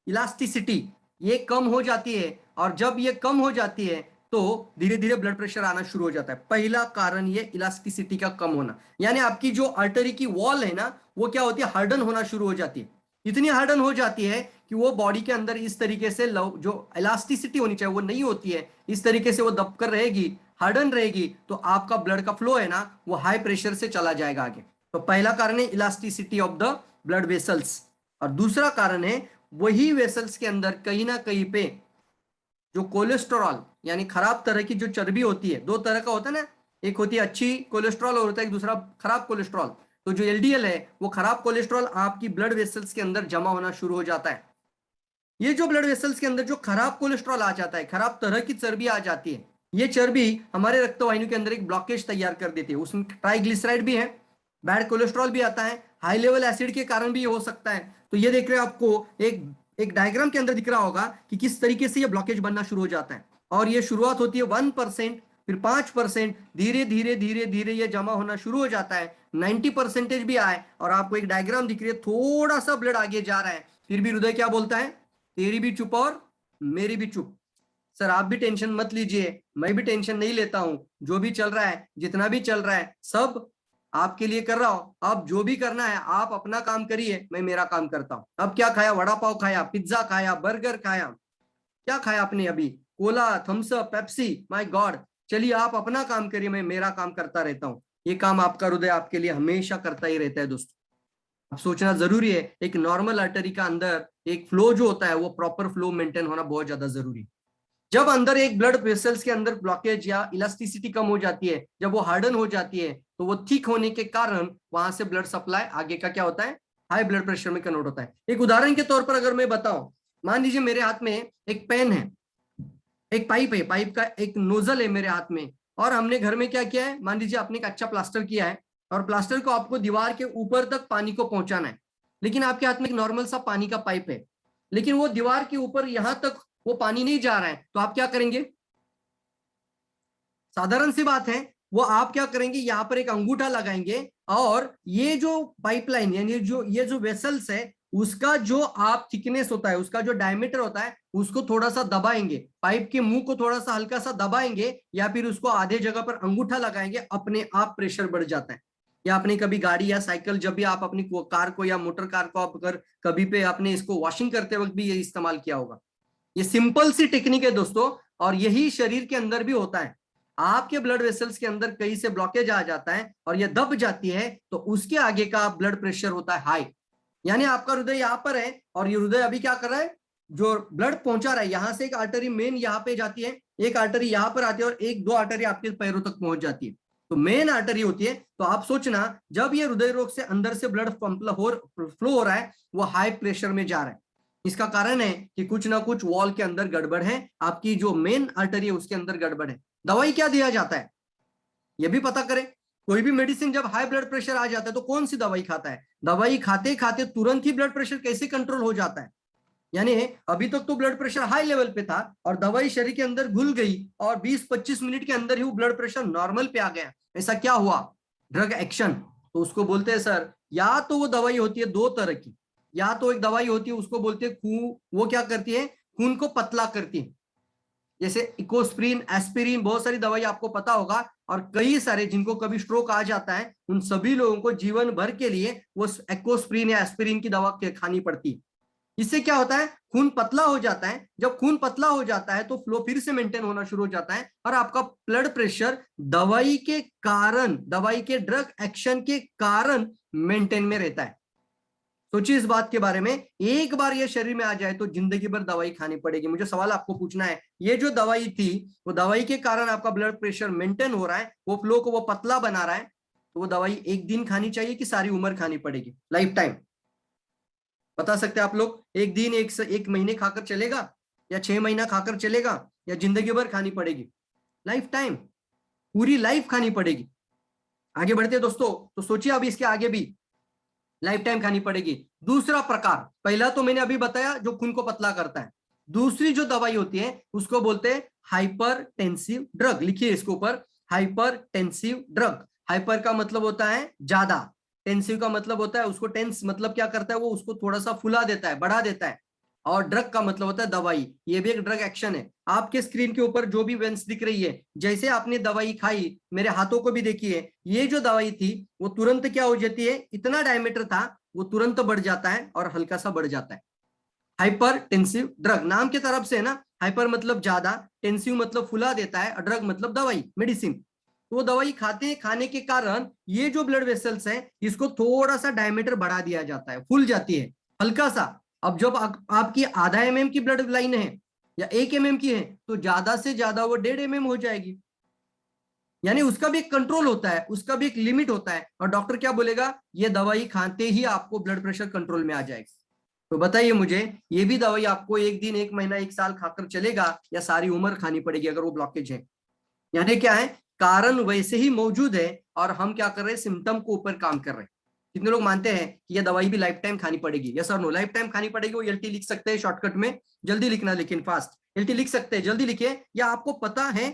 इलास्टिसिटी, ये कम हो जाती है। और जब ये कम हो जाती है तो धीरे धीरे ब्लड प्रेशर आना शुरू हो जाता है। पहला कारण ये इलास्टिसिटी का कम होना, यानी आपकी जो आर्टरी की वॉल है ना, वो क्या होती है, हार्डन होना शुरू हो जाती है। इतनी हार्डन हो जाती है कि वो बॉडी के अंदर इस तरीके से जो इलास्टिसिटी होनी चाहिए वो नहीं होती है। इस तरीके से वो दबकर रहेगी, हार्डन रहेगी, तो आपका ब्लड का फ्लो है ना, वो हाई प्रेशर से चला जाएगा आगे। तो पहला कारण है elasticity of the blood vessels. और दूसरा कारण है वही वेसल्स के अंदर कहीं ना कहीं पे जो कोलेस्ट्रॉल, यानी खराब तरह की जो चर्बी होती है, दो तरह का होता है ना, एक होती है अच्छी कोलेस्ट्रॉल और होता है एक दूसरा खराब कोलेस्ट्रॉल। तो जो एलडीएल है, वो खराब कोलेस्ट्रॉल आपकी ब्लड वेसल्स के अंदर जमा होना शुरू हो जाता है। ये जो ब्लड वेसल्स के अंदर जो खराब कोलेस्ट्रॉल आ जाता है, खराब तरह की चर्बी आ जाती है, ये चर्बी हमारे रक्त वाहिनी के अंदर एक ब्लॉकेज तैयार कर देती है। उसमें ट्राइग्लिसराइड भी है, बैड कोलेस्ट्रॉल भी आता है, हाई लेवल एसिड के कारण भी ये हो सकता है। तो ये देख रहे हैं आपको एक एक डायग्राम के अंदर दिख रहा होगा कि किस तरीके से ये ब्लॉकेज बनना शुरू हो जाता है। और ये शुरुआत होती है 1%, फिर 5%, धीरे धीरे धीरे धीरे ये जमा होना शुरू हो जाता है, 90% भी आए और आपको एक डायग्राम दिख रही है, थोड़ा सा ब्लड आगे जा रहा है, फिर भी हृदय क्या बोलता है, तेरी भी चुप और मेरी भी चुप। सर आप भी टेंशन मत लीजिए, मैं भी टेंशन नहीं लेता हूं, जो भी चल रहा है, जितना भी चल रहा है, सब आपके लिए कर रहा हूं। अब जो भी करना है आप अपना काम करिए, मैं मेरा काम करता हूं। अब क्या खाया, वड़ा पाव खाया, पिज्जा खाया, बर्गर खाया, क्या खाया आपने अभी, cola, Thums Up, Pepsi, my god. चलिए आप अपना काम करिए, मैं मेरा काम करता रहता हूं। ये काम आपका हृदय आपके लिए हमेशा करता ही रहता है दोस्तों। अब सोचना जरूरी है, एक नॉर्मल आर्टरी का अंदर एक फ्लो जो होता है वो प्रॉपर फ्लो मेंटेन होना बहुत ज्यादा जरूरी है। जब अंदर एक ब्लड वेसल्स के अंदर ब्लॉकेज या इलास्टिसिटी कम हो जाती है, जब वो हार्डन हो जाती है, तो वो थिक होने के कारण वहां से ब्लड सप्लाई आगे का क्या होता है, हाई ब्लड प्रेशर में कन्वर्ट होता है। एक उदाहरण के तौर पर अगर मैं बताऊं, मान लीजिए मेरे हाथ में एक पेन है, एक पाइप है, पाइप का एक नोजल है मेरे हाथ में, और हमने घर में क्या किया है, मान लीजिए आपने एक अच्छा प्लास्टर किया है और प्लास्टर को आपको दीवार के ऊपर तक पानी को पहुंचाना है, लेकिन आपके हाथ में एक नॉर्मल सा पानी का पाइप है, लेकिन वो दीवार के ऊपर यहां तक वो पानी नहीं जा रहा है, तो आप क्या करेंगे, साधारण सी बात है, वो आप क्या करेंगे, यहाँ पर एक अंगूठा लगाएंगे और ये जो पाइपलाइन यानी जो ये जो वेसल्स है उसका जो आप थिकनेस होता है, उसका जो डायमीटर होता है, उसको थोड़ा सा दबाएंगे, पाइप के मुंह को थोड़ा सा हल्का सा दबाएंगे या फिर उसको आधे जगह पर अंगूठा लगाएंगे, अपने आप प्रेशर बढ़ जाता है। या आपने कभी गाड़ी या साइकिल, जब भी आप अपनी कार को या मोटर कार को आप अगर कभी पे आपने इसको वॉशिंग करते वक्त भी ये इस्तेमाल किया होगा। ये सिंपल सी टेक्निक है दोस्तों, और यही शरीर के अंदर भी होता है। आपके ब्लड वेसल्स के अंदर कहीं से ब्लॉकेज आ जाता है और ये दब जाती है, तो उसके आगे का ब्लड प्रेशर होता है हाई। यानी आपका हृदय यहाँ पर है और ये हृदय अभी क्या कर रहा है, जो ब्लड पहुंचा रहा है, यहां से एक आर्टरी मेन यहाँ पे जाती है, एक आर्टरी यहाँ पर आती है और एक दो आर्टरी आपके पैरों तक पहुंच जाती है, तो मेन आर्टरी होती है। तो आप सोचना, जब ये हृदय रोग से अंदर से ब्लड फ्लो हो रहा है, वो हाई प्रेशर में जा रहा है। इसका कारण है कि कुछ ना कुछ वॉल के अंदर गड़बड़ है, आपकी जो मेन आर्टरी है उसके अंदर गड़बड़ है। दवाई क्या दिया जाता है, यह भी पता करें। कोई भी मेडिसिन जब हाई ब्लड प्रेशर आ जाता है तो कौन सी दवाई खाता है, दवाई खाते खाते तुरंत ही ब्लड प्रेशर कैसे कंट्रोल हो जाता है। यानी अभी तक तो ब्लड प्रेशर हाई लेवल पे था और दवाई शरीर के अंदर घुल गई और 20-25 मिनट के अंदर ही वो ब्लड प्रेशर नॉर्मल पे आ गया। ऐसा क्या हुआ, ड्रग एक्शन। तो उसको बोलते हैं सर, या तो वो दवाई होती है दो तरह की, या तो एक दवाई होती है उसको बोलते हैं खून, वो क्या करती है, खून को पतला करती है, जैसे इकोस्प्रिन, एस्पिरिन, बहुत सारी दवाई आपको पता होगा। और कई सारे जिनको कभी स्ट्रोक आ जाता है उन सभी लोगों को जीवन भर के लिए वो इकोस्प्रिन या एस्पिरिन की दवा खानी पड़ती है। इससे क्या होता है, खून पतला हो जाता है। जब खून पतला हो जाता है तो फ्लो फिर से मेंटेन होना शुरू हो जाता है और आपका ब्लड प्रेशर दवाई के कारण, दवाई के ड्रग एक्शन के कारण मेंटेन में रहता है। सोचिए इस बात के बारे में, एक बार ये शरीर में आ जाए तो जिंदगी भर दवाई खानी पड़ेगी। मुझे सवाल आपको पूछना है, ये जो दवाई थी वो दवाई के कारण आपका ब्लड प्रेशर मेंटेन हो रहा है, वो फ्लो को वो पतला बना रहा है, तो वो दवाई एक दिन खानी चाहिए कि सारी उम्र खानी पड़ेगी, लाइफ टाइम? बता सकते हैं आप लोग, एक दिन, एक महीने खाकर चलेगा या 6 महीना खाकर चलेगा या जिंदगी भर खानी पड़ेगी? लाइफ टाइम, पूरी लाइफ खानी पड़ेगी। आगे बढ़ते दोस्तों, तो सोचिए अब इसके आगे भी लाइफ टाइम खानी पड़ेगी। दूसरा प्रकार, पहला तो मैंने अभी बताया जो खून को पतला करता है, दूसरी जो दवाई होती है उसको बोलते हैं हाइपरटेंसिव ड्रग। लिखिए इसके ऊपर, हाइपरटेंसिव ड्रग। हाइपर का मतलब होता है ज्यादा, टेंसिव का मतलब होता है, उसको टेंस मतलब क्या करता है, वो उसको थोड़ा सा फुला देता है, बढ़ा देता है। और ड्रग का मतलब होता है दवाई, ये भी एक ड्रग एक्शन है। आपके स्क्रीन के ऊपर जो भी वेंस दिख रही है, जैसे आपने दवाई खाई, मेरे हाथों को भी देखिए, ये जो दवाई थी वो तुरंत क्या हो जाती है, इतना डायमीटर था वो तुरंत बढ़ जाता है और हल्का सा बढ़ जाता है। हाइपर टेंसिव ड्रग नाम की तरफ से है ना, हाइपर मतलब ज्यादा, टेंसिव मतलब फुला देता है, और ड्रग मतलब दवाई, मेडिसिन। तो वो दवाई खाने के कारण ये जो ब्लड वेसल्स है इसको थोड़ा सा डायमीटर बढ़ा दिया जाता है, फूल जाती है हल्का सा। अब जब आपकी आधा mm की ब्लड लाइन है या 1 mm की है, तो ज्यादा से ज्यादा वो 1.5 mm हो जाएगी। यानी उसका भी एक कंट्रोल होता है, उसका भी एक लिमिट होता है, और डॉक्टर क्या बोलेगा, ये दवाई खाते ही आपको ब्लड प्रेशर कंट्रोल में आ जाएगा। तो बताइए मुझे, ये भी दवाई आपको एक दिन, एक महीना, एक साल खाकर चलेगा या सारी उम्र खानी पड़ेगी अगर वो ब्लॉकेज है? यानी क्या है, कारण वैसे ही मौजूद है और हम क्या कर रहे हैं, सिम्टम को ऊपर काम कर रहे हैं। कितने लोग मानते हैं कि यह दवाई भी लाइफ टाइम खानी पड़ेगी? यस और नो? लाइफ टाइम खानी पड़ेगी। वो एलटी लिख सकते हैं शॉर्टकट में, जल्दी लिखना लेकिन फास्ट। एलटी लिख सकते हैं, जल्दी लिखिए। या आपको पता है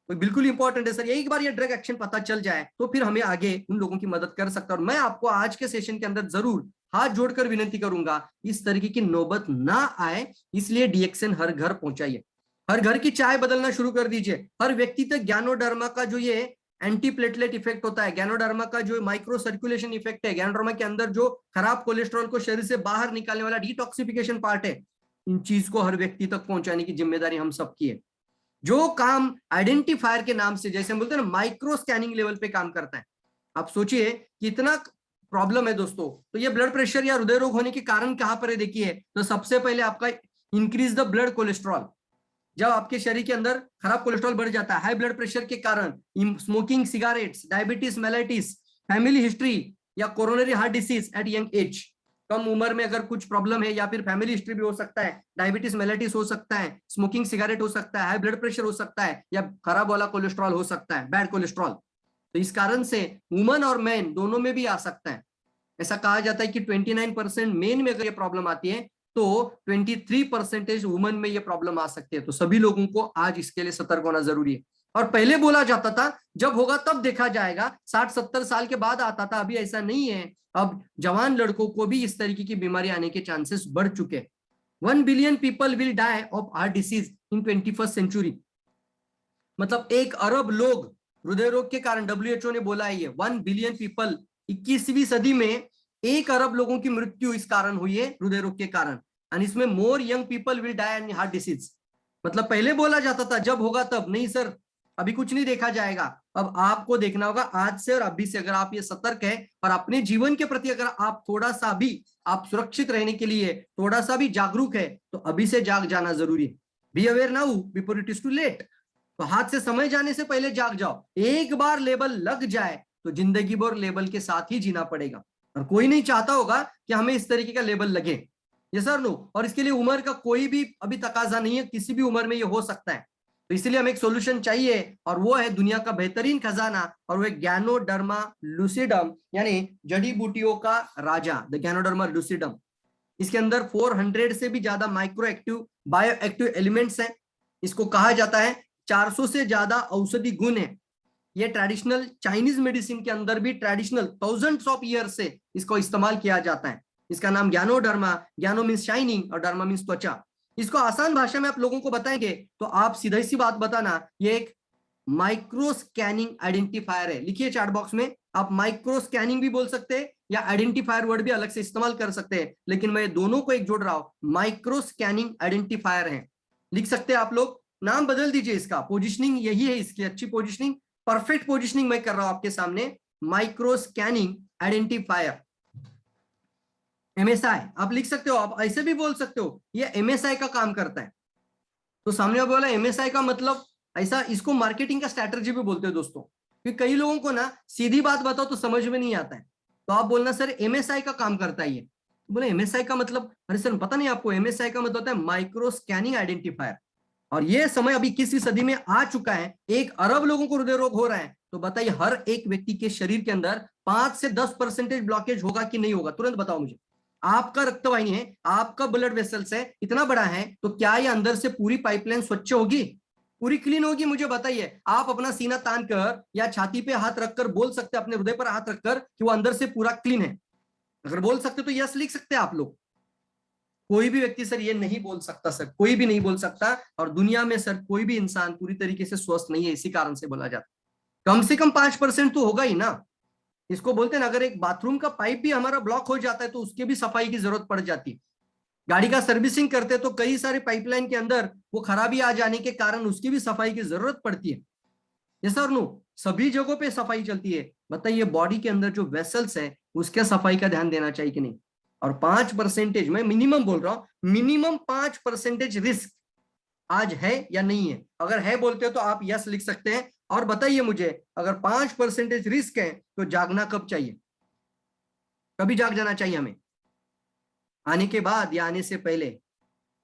तो बिल्कुल इंपॉर्टेंट है सर, एक बार ये ड्रग एक्शन पता चल जाए तो फिर हमें आगे उन लोगों की मदद कर सकता है। और मैं आपको आज के सेशन के अंदर जरूर हाथ जोड़कर विनती करूंगा इस तरीके की नौबत ना आए, इसलिए डीएक्सएन हर घर पहुंचाइए। हर घर की चाय बदलना शुरू कर दीजिए। हर व्यक्ति तक ज्ञानोडर्मा का जो ये एंटी प्लेटलेट इफेक्ट होता है, ज्ञानोडर्मा का जो माइक्रो सर्कुलेशन इफेक्ट है, ज्ञानोडर्मा के अंदर जो खराब कोलेस्ट्रॉल को शरीर से बाहर निकालने वाला डिटॉक्सिफिकेशन पार्ट है, इन चीज को हर व्यक्ति तक पहुंचाने की जिम्मेदारी हम सबकी है। जो काम आइडेंटिफायर के नाम से, जैसे हम बोलते हैं ना, माइक्रो स्कैनिंग लेवल पे काम करता है। आप सोचिए कितना प्रॉब्लम है दोस्तों। तो ये ब्लड प्रेशर या हृदय रोग होने के कारण कहां पर है देखिए। तो सबसे पहले आपका इंक्रीज द ब्लड कोलेस्ट्रॉल। जब आपके शरीर के अंदर खराब कोलेस्ट्रॉल बढ़ जाता है हाई ब्लड प्रेशर के कारण, smoking, cigarettes, diabetes mellitus, family history या coronary heart disease at young age, कम उम्र में अगर कुछ प्रॉब्लम है, या फिर फैमिली हिस्ट्री भी हो सकता है, डायबिटीज मेलाइटिस हो सकता है, स्मोकिंग सिगरेट हो सकता है, हाई ब्लड प्रेशर हो सकता है, या खराब वाला कोलेस्ट्रॉल हो सकता है, बैड कोलेस्ट्रॉल। तो इस कारण से वुमन और मैन दोनों में भी आ सकता है। ऐसा कहा जाता है कि 29% मेन में अगर ये प्रॉब्लम आती है तो 23% वुमन में ये प्रॉब्लम आ सकती है। तो सभी लोगों को आज इसके लिए सतर्क होना जरूरी है। और पहले बोला जाता था जब होगा तब देखा जाएगा, 60-70 साल के बाद आता था, अभी ऐसा नहीं है। अब जवान लड़कों को भी इस तरीके की बीमारी आने के चांसेस बढ़ चुके हैं। 1 billion people will die of heart disease in 21st century. मतलब 1 अरब लोग हृदय रोग के कारण, WHO ने बोला है ये 1 बिलियन पीपल, 21वीं सदी में 1 अरब लोगों की मृत्यु इस कारण हुई है, हृदय रोग के कारण। और इसमें more young people will die in heart disease. मतलब पहले बोला जाता था जब होगा तब, नहीं सर अभी कुछ नहीं देखा जाएगा। अब आपको देखना होगा आज से और अभी से। अगर आप ये सतर्क है और अपने जीवन के प्रति अगर आप थोड़ा सा भी आप सुरक्षित रहने के लिए थोड़ा सा भी जागरूक है तो अभी से जाग जाना जरूरी है। Be aware now before it is too late. तो हाथ से समय जाने से पहले जाग जाओ। एक बार लेबल लग जाए तो जिंदगी भर लेबल के साथ ही जीना पड़ेगा। और कोई नहीं चाहता होगा कि हमें इस तरीके का लेबल लगे। ये सर नो। और इसके लिए उम्र का कोई भी अभी तकाजा नहीं है, किसी भी उम्र में ये हो सकता है। तो इसीलिए हमें एक सोल्यूशन चाहिए और वो है दुनिया का बेहतरीन खजाना, और वो है ज्ञानोडर्मा लूसिडम, यानी जड़ी बूटियों का राजा, द ज्ञानोडर्मा लूसिडम। इसके अंदर 400 से भी ज्यादा micro active bio active elements हैं। इसको कहा जाता है 400 से ज्यादा औषधि गुण है। ये ट्रेडिशनल चाइनीज मेडिसिन के अंदर भी ट्रेडिशनल थाउजेंड्स ऑफ ईयर से इसको इस्तेमाल किया जाता है। इसका नाम ज्ञानोडर्मा, ज्ञानो मीन्स शाइनिंग और डर्मा मीन्स त्वचा। इसको आसान भाषा में आप लोगों को बताएंगे तो आप सीधा सी बात बताना, ये एक माइक्रो स्कैनिंग आइडेंटिफायर है। लिखिए चैट बॉक्स में, आप माइक्रो स्कैनिंग भी बोल सकते हैं या आइडेंटिफायर वर्ड भी अलग से इस्तेमाल कर सकते हैं, लेकिन मैं दोनों को एक जोड़ रहा हूं, माइक्रो स्कैनिंग आइडेंटिफायर है। लिख सकते हैं आप लोग, नाम बदल दीजिए इसका, पोजिशनिंग यही है इसकी, अच्छी पोजिशनिंग, परफेक्ट पोजिशनिंग मैं कर रहा हूं आपके सामने, माइक्रो स्कैनिंग आइडेंटिफायर एमएसआई आप लिख सकते हो। आप ऐसे भी बोल सकते हो ये एमएसआई का काम करता है। तो सामने बोला एमएसआई का मतलब ऐसा, इसको मार्केटिंग का स्ट्रैटेजी भी बोलते हैं दोस्तों, क्योंकि कई लोगों को ना सीधी बात बताओ तो समझ में नहीं आता है। तो आप बोलना सर एमएसआई का काम करता है ये। बोले एमएसआई का मतलब, अरे सर पता नहीं आपको, एमएसआई का मतलब होता है माइक्रो स्कैनिंग आइडेंटिफायर। और ये समय अभी 21वीं सदी में आ चुका है। 1 अरब लोगों को हृदय रोग हो रहा है, तो बताइए हर एक व्यक्ति के शरीर के अंदर 5 से 10% ब्लॉकेज होगा कि नहीं होगा? तुरंत बताओ मुझे। आपका रक्तवाहिनी है, आपका ब्लड वेसल्स है, इतना बड़ा है, तो क्या ये अंदर से पूरी पाइपलाइन स्वच्छ होगी, पूरी क्लीन होगी? मुझे बताइए। आप अपना सीना तान कर या छाती पे हाथ रखकर बोल सकते, अपने हृदय पर हाथ रखकर, कि वो अंदर से पूरा क्लीन है? अगर बोल सकते तो यस लिख सकते हैं आप लोग। कोई भी व्यक्ति सर ये नहीं बोल सकता, सर कोई भी नहीं बोल सकता। और दुनिया में सर कोई भी इंसान पूरी तरीके से स्वस्थ नहीं है, इसी कारण से बोला जाता है। कम से कम 5% तो होगा ही ना। इसको बोलते हैं ना, अगर एक बाथरूम का पाइप भी हमारा ब्लॉक हो जाता है तो उसके भी सफाई की जरूरत पड़ जाती है। गाड़ी का सर्विसिंग करते तो कई सारे पाइपलाइन के अंदर वो खराबी आ जाने के कारण उसकी भी सफाई की जरूरत पड़ती है। ये सर नो, सभी जगहों पे सफाई चलती है। बताइए बॉडी के अंदर जो वेसल्स है उसके सफाई का ध्यान देना चाहिए कि नहीं? और 5%, मैं मिनिमम बोल रहा हूं, मिनिमम 5% रिस्क आज है या नहीं है? अगर है बोलते हो तो आप यस लिख सकते हैं। और बताइए मुझे, अगर 5% रिस्क है तो जागना कब चाहिए? कभी जाग जाना चाहिए हमें? आने के बाद या आने से पहले?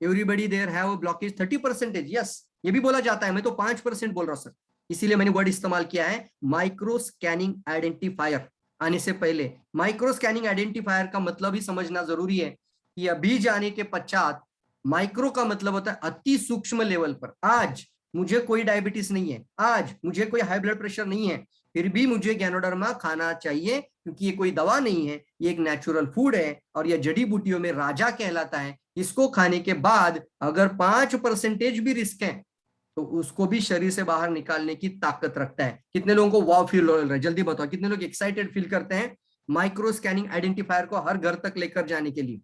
Everybody there have blockage 30%, yes ये भी बोला जाता है। मैं तो 5% बोल रहा हूं सर, इसीलिए मैंने वर्ड इस्तेमाल किया है माइक्रो स्कैनिंग आइडेंटिफायर। आने से पहले माइक्रो स्कैनिंग आइडेंटिफायर का मतलब ही समझना जरूरी है कि अभी जाने के पश्चात माइक्रो का मतलब होता है अति सूक्ष्म लेवल पर। आज मुझे कोई डायबिटीज नहीं है, आज मुझे कोई हाई ब्लड प्रेशर नहीं है, फिर भी मुझे गैनोडर्मा खाना चाहिए क्योंकि ये कोई दवा नहीं है, ये एक नेचुरल फूड है और ये जड़ी बूटियों में राजा कहलाता है। इसको खाने के बाद अगर 5% भी रिस्क है तो उसको भी शरीर से बाहर निकालने की ताकत रखता है। कितने लोगों को वाव फील हो रहा है, जल्दी बताओ कितने लोग एक्साइटेड फील करते हैं माइक्रो स्कैनिंग आइडेंटिफायर को हर घर तक लेकर जाने के लिए।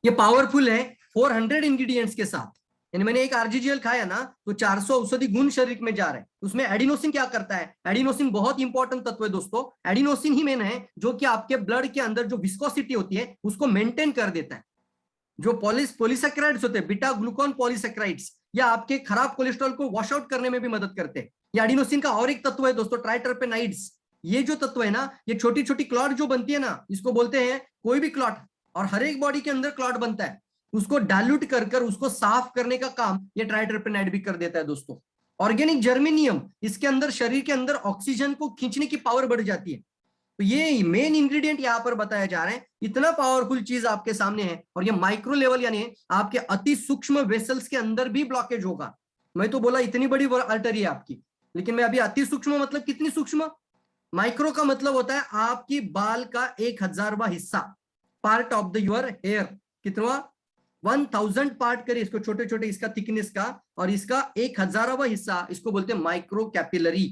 ये पावरफुल है 400 इंग्रेडिएंट्स के साथ। यानी मैंने एक आरजीजीएल खाया ना तो 400 औषधि गुण शरीर में जा रहे हैं। उसमें एडिनोसिन क्या करता है? एडिनोसिन बहुत इंपॉर्टेंट तत्व है दोस्तों। एडिनोसिन ही मेन है जो कि आपके ब्लड के अंदर जो विस्कोसिटी होती है उसको मेंटेन कर देता है। जो पॉलीसेक्राइड्स होते हैं, बीटा ग्लूकॉन पॉलीसेक्राइड्स, या आपके खराब कोलेस्ट्रॉल को वॉश आउट करने में भी मदद करते हैं। ये एडिनोसिन का और एक तत्व है दोस्तों, ट्राइटरपेनाइड्स। ये जो तत्व है ना, ये छोटी छोटी क्लॉट जो बनती है ना, इसको बोलते हैं कोई भी क्लॉट, और हर एक बॉडी के अंदर क्लॉट बनता है, उसको डाइल्यूट कर उसको साफ करने का काम ये ट्राइटरपेनाइड भी कर देता है दोस्तों। ऑर्गेनिक जर्मेनियम, इसके अंदर शरीर के अंदर ऑक्सीजन को खींचने की पावर बढ़ जाती है। तो ये मेन इंग्रेडिएंट यहाँ पर बताया जा रहे हैं। इतना पावरफुल चीज आपके सामने है और ये माइक्रो लेवल यानी आपके अति सूक्ष्म वेसल्स के अंदर भी ब्लॉकेज होगा। मैं तो बोला इतनी बड़ी आर्टरी है आपकी, लेकिन मैं अभी अति सूक्ष्म मतलब कितनी सूक्ष्म? माइक्रो का मतलब होता है आपकी बाल का 1000वां हिस्सा, part of the your hair. कितना? 1000 पार्ट करिए इसको, छोटे छोटे इसका थिकनेस का, और इसका 1000वां हिस्सा इसको बोलते हैं माइक्रो कैपिलरी।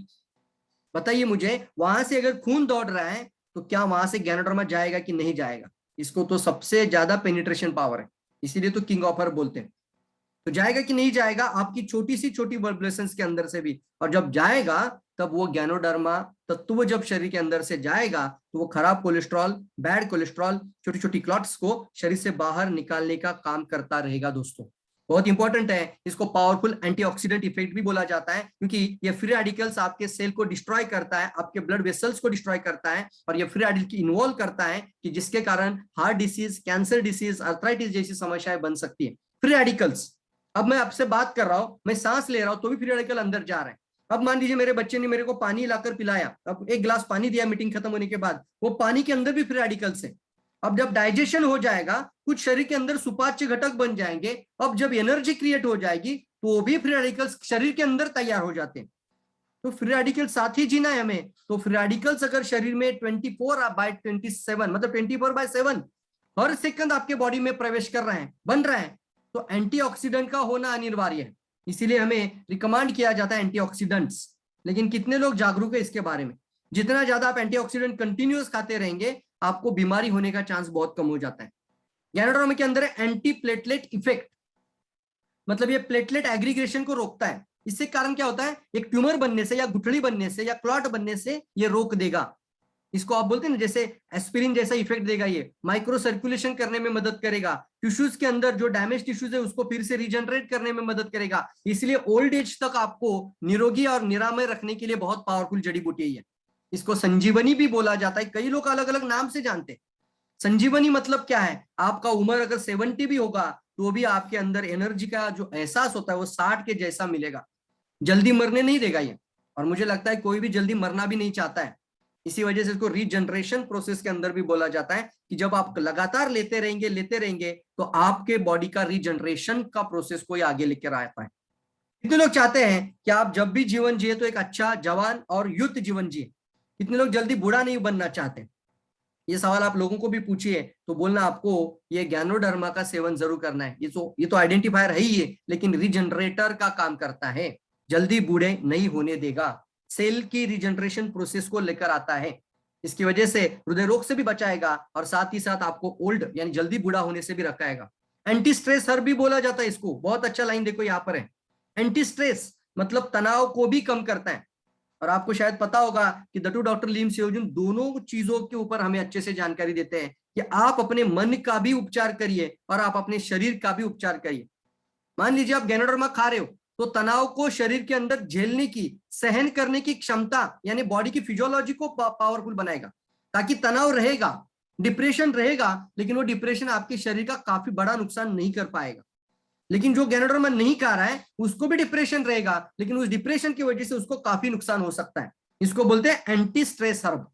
बताइए मुझे, वहां से अगर खून दौड़ रहा है तो क्या वहां से गैनोडर्मा जाएगा कि नहीं जाएगा? इसको तो सबसे ज्यादा पेनिट्रेशन पावर है, इसीलिए तो किंग ऑफ हर बोलते हैं। तो जाएगा कि नहीं जाएगा आपकी छोटी सी छोटी ब्लड वेसल्स के अंदर से भी, और जब जाएगा तब वो गैनोडर्मा तत्व जब शरीर के अंदर से जाएगा तो वो खराब कोलेस्ट्रॉल, बैड कोलेस्ट्रॉल, छोटी छोटी क्लॉट्स को शरीर से बाहर निकालने का काम करता रहेगा दोस्तों। बहुत इंपॉर्टेंट है। इसको पावरफुल एंटीऑक्सीडेंट इफेक्ट भी बोला जाता है क्योंकि ये फ्री रेडिकल्स आपके सेल को डिस्ट्रॉय करता है, आपके ब्लड वेसल्स को डिस्ट्रॉय करता है, और ये फ्री रेडिकल इन्वॉल्व करता है कि जिसके कारण heart disease, cancer disease, arthritis जैसी समस्याएं बन सकती है। फ्री रेडिकल्स, अब मैं आपसे बात कर रहा हूं, मैं सांस ले रहा हूं तो भी फ्री रेडिकल अंदर जा रहे हैं। अब मान लीजिए मेरे बच्चे ने मेरे को पानी लाकर पिलाया, अब एक गिलास पानी दिया मीटिंग खत्म होने के बाद, वो पानी के अंदर भी फ्री रेडिकल्स है। अब जब डाइजेशन हो जाएगा कुछ शरीर के अंदर सुपाच्य घटक बन जाएंगे, अब जब एनर्जी क्रिएट हो जाएगी तो वो भी फ्री रेडिकल्स शरीर के अंदर तैयार हो जाते हैं। तो फ्री रेडिकल्स साथ ही जीना है हमें। तो फ्री रेडिकल्स अगर शरीर में 24/27 मतलब 24/7 हर सेकंड आपके बॉडी में प्रवेश कर रहे हैं, बन रहे हैं, तो एंटीऑक्सीडेंट का होना अनिवार्य है। इसीलिए हमें रिकमेंड किया जाता है एंटीऑक्सीडेंट्स। लेकिन कितने लोग जागरूक है इसके बारे में? जितना ज्यादा आप एंटीऑक्सीडेंट कंटिन्यूअस खाते रहेंगे आपको बीमारी होने का चांस बहुत कम हो जाता है। गैनोडर्मा के अंदर है एंटी प्लेटलेट इफेक्ट, मतलब ये प्लेटलेट एग्रीगेशन को रोकता है। इससे कारण क्या होता है? एक ट्यूमर बनने से या गुठली बनने से या क्लॉट बनने से ये रोक देगा। इसको आप बोलते हैं ना जैसे एस्पिरिन जैसा इफेक्ट देगा, ये माइक्रो सर्कुलेशन करने में मदद करेगा, टिश्यूज के अंदर जो डैमेज टिश्यूज है उसको फिर से रीजनरेट करने में मदद करेगा। इसलिए ओल्ड एज तक आपको निरोगी और निरामय रखने के लिए बहुत पावरफुल जड़ी बूटी है। इसको संजीवनी भी बोला जाता है, कई लोग अलग अलग नाम से जानते हैं। संजीवनी मतलब क्या है? आपका उम्र अगर 70 भी होगा तो भी आपके अंदर एनर्जी का जो एहसास होता है वो 60 के जैसा मिलेगा। जल्दी मरने नहीं देगा ये, और मुझे लगता है कोई भी जल्दी मरना भी नहीं चाहता है। इसी वजह से इसको रीजनरेशन प्रोसेस के अंदर भी बोला जाता है कि जब आप लगातार लेते रहेंगे तो आपके बॉडी का रीजनरेशन का प्रोसेस कोई आगे लेकर आता है। कितने लोग चाहते हैं कि आप जब भी जीवन जिए तो एक अच्छा, जवान और युक्त जीवन जिए? कितने लोग जल्दी बूढ़ा नहीं बनना चाहते? ये सवाल आप लोगों को भी पूछिए तो बोलना आपको ये गैनोडर्मा का सेवन जरूर करना है। ये तो आइडेंटिफायर है ही है, लेकिन रीजनरेटर का काम करता है, जल्दी बूढ़े नहीं होने देगा, सेल की रीजनरेशन प्रोसेस को लेकर आता है। इसकी वजह से हृदय रोग से भी बचाएगा और साथ ही साथ आपको ओल्ड यानी जल्दी बूढ़ा होने से भी रखाएगा। एंटी स्ट्रेस हर भी बोला जाता है इसको, बहुत अच्छा लाइन देखो यहाँ पर है। एंटी स्ट्रेस मतलब तनाव को भी कम करता है। और आपको शायद पता होगा कि दटू डॉक्टर लीम सेओजुन दोनों चीजों के ऊपर हमें अच्छे से जानकारी देते हैं कि आप अपने मन का भी उपचार करिए और आप अपने शरीर का भी उपचार करिए। मान लीजिए आप गैनोडर्मा खा रहे हो तो तनाव को शरीर के अंदर झेलने की, सहन करने की क्षमता यानी बॉडी की फिजियोलॉजी को पावरफुल बनाएगा। ताकि तनाव रहेगा, डिप्रेशन रहेगा, लेकिन वो डिप्रेशन आपके शरीर का काफी बड़ा नुकसान नहीं कर पाएगा। लेकिन जो गैनोडर्मा नहीं खा रहा है उसको भी डिप्रेशन रहेगा, लेकिन उस डिप्रेशन की वजह से उसको काफी नुकसान हो सकता है। इसको बोलते हैं एंटी स्ट्रेस हर्ब।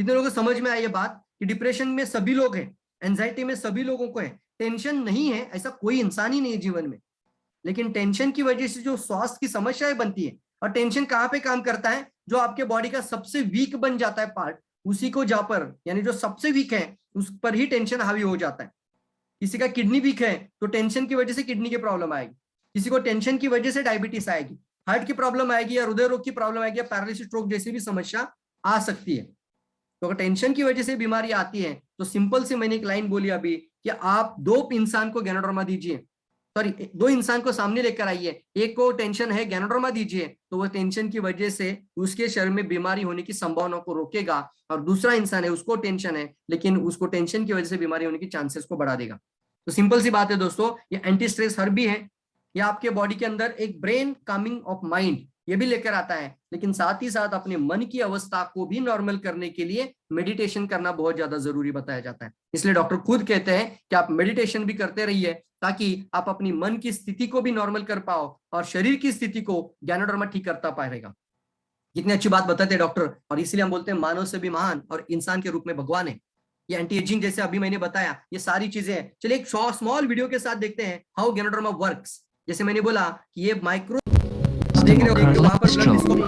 कितने लोगों को समझ में आई ये बात कि डिप्रेशन में सभी लोग हैं, एंजाइटी में सभी लोगों को है, टेंशन नहीं है ऐसा कोई इंसान ही नहीं है जीवन में, लेकिन टेंशन की वजह से जो स्वास्थ्य की समस्याएं बनती है, और टेंशन कहाँ पे काम करता है, जो आपके बॉडी का सबसे वीक बन जाता है पार्ट, उसी को जहां पर, यानी जो सबसे वीक है उस पर ही टेंशन हावी हो जाता है। किसी का किडनी वीक है तो टेंशन की वजह से किडनी की प्रॉब्लम आएगी, किसी को टेंशन की वजह से डायबिटीज आएगी, हार्ट की प्रॉब्लम आएगी, या हृदय रोग की प्रॉब्लम आएगी, या पैरालिसिस स्ट्रोक जैसी भी समस्या आ सकती है। तो अगर टेंशन की वजह से बीमारी आती है तो सिंपल से मैंने एक लाइन बोली अभी कि आप दो इंसान को गैनोडर्मा दीजिए, सॉरी दो इंसान को सामने लेकर आइए, एक को टेंशन है गैनोडर्मा दीजिए तो वो टेंशन की वजह से उसके शरीर में बीमारी होने की संभावना को रोकेगा, और दूसरा इंसान है उसको टेंशन है लेकिन उसको टेंशन की वजह से बीमारी होने की चांसेस को बढ़ा देगा। तो सिंपल सी बात है दोस्तों, ये एंटी स्ट्रेस हर्ब भी है, ये आपके बॉडी के अंदर एक ब्रेन कामिंग ऑफ माइंड ये भी लेकर आता है, लेकिन साथ ही साथ अपने मन की अवस्था को भी नॉर्मल करने के लिए मेडिटेशन करना बहुत ज्यादा जरूरी बताया जाता है। इसलिए डॉक्टर खुद कहते हैं कि आप मेडिटेशन भी करते रहिए ताकि आप अपनी मन की स्थिति को भी नॉर्मल कर पाओ और शरीर की स्थिति को गैनोडर्मा ठीक करता पाएगा। कितनी अच्छी बात बताते हैं डॉक्टर, और इसलिए हम बोलते हैं मानव से भी महान और इंसान के रूप में भगवान है। ये एंटी एजिंग जैसे अभी मैंने बताया ये सारी चीजें हैं। चलिए एक स्मॉल वीडियो के साथ देखते हैं हाउ गैनोडर्मा वर्क्स। जैसे मैंने बोला कि ये माइक्रो देख रहे हो वहां पर सिंपल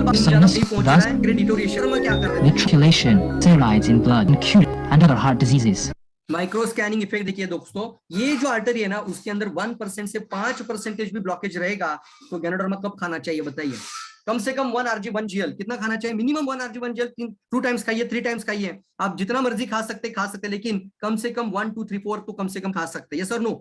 बात ज्यादा नहीं पहुंच रहा है, ग्रेडिटोरिएशन में क्या कर रहे हैं, matriculation, steroids in blood, and cure and other heart diseases. Micro scanning effect देखिए दोस्तों, ये जो आर्टरी है ना उसके अंदर 1% से 5% भी ब्लॉकेज रहेगा तो गैनोडर्मा कब खाना चाहिए बताइए? कम से कम 1 Rg 1 Gl कितना खाना चाहिए? मिनिमम 1 Rg 1 Gl 2 टाइम्स खाइए, 3 टाइम्स खाइए, आप जितना मर्जी खा सकते, लेकिन कम से कम 1 2 3 4 तो कम से कम खा सकते हैं, यस और नो?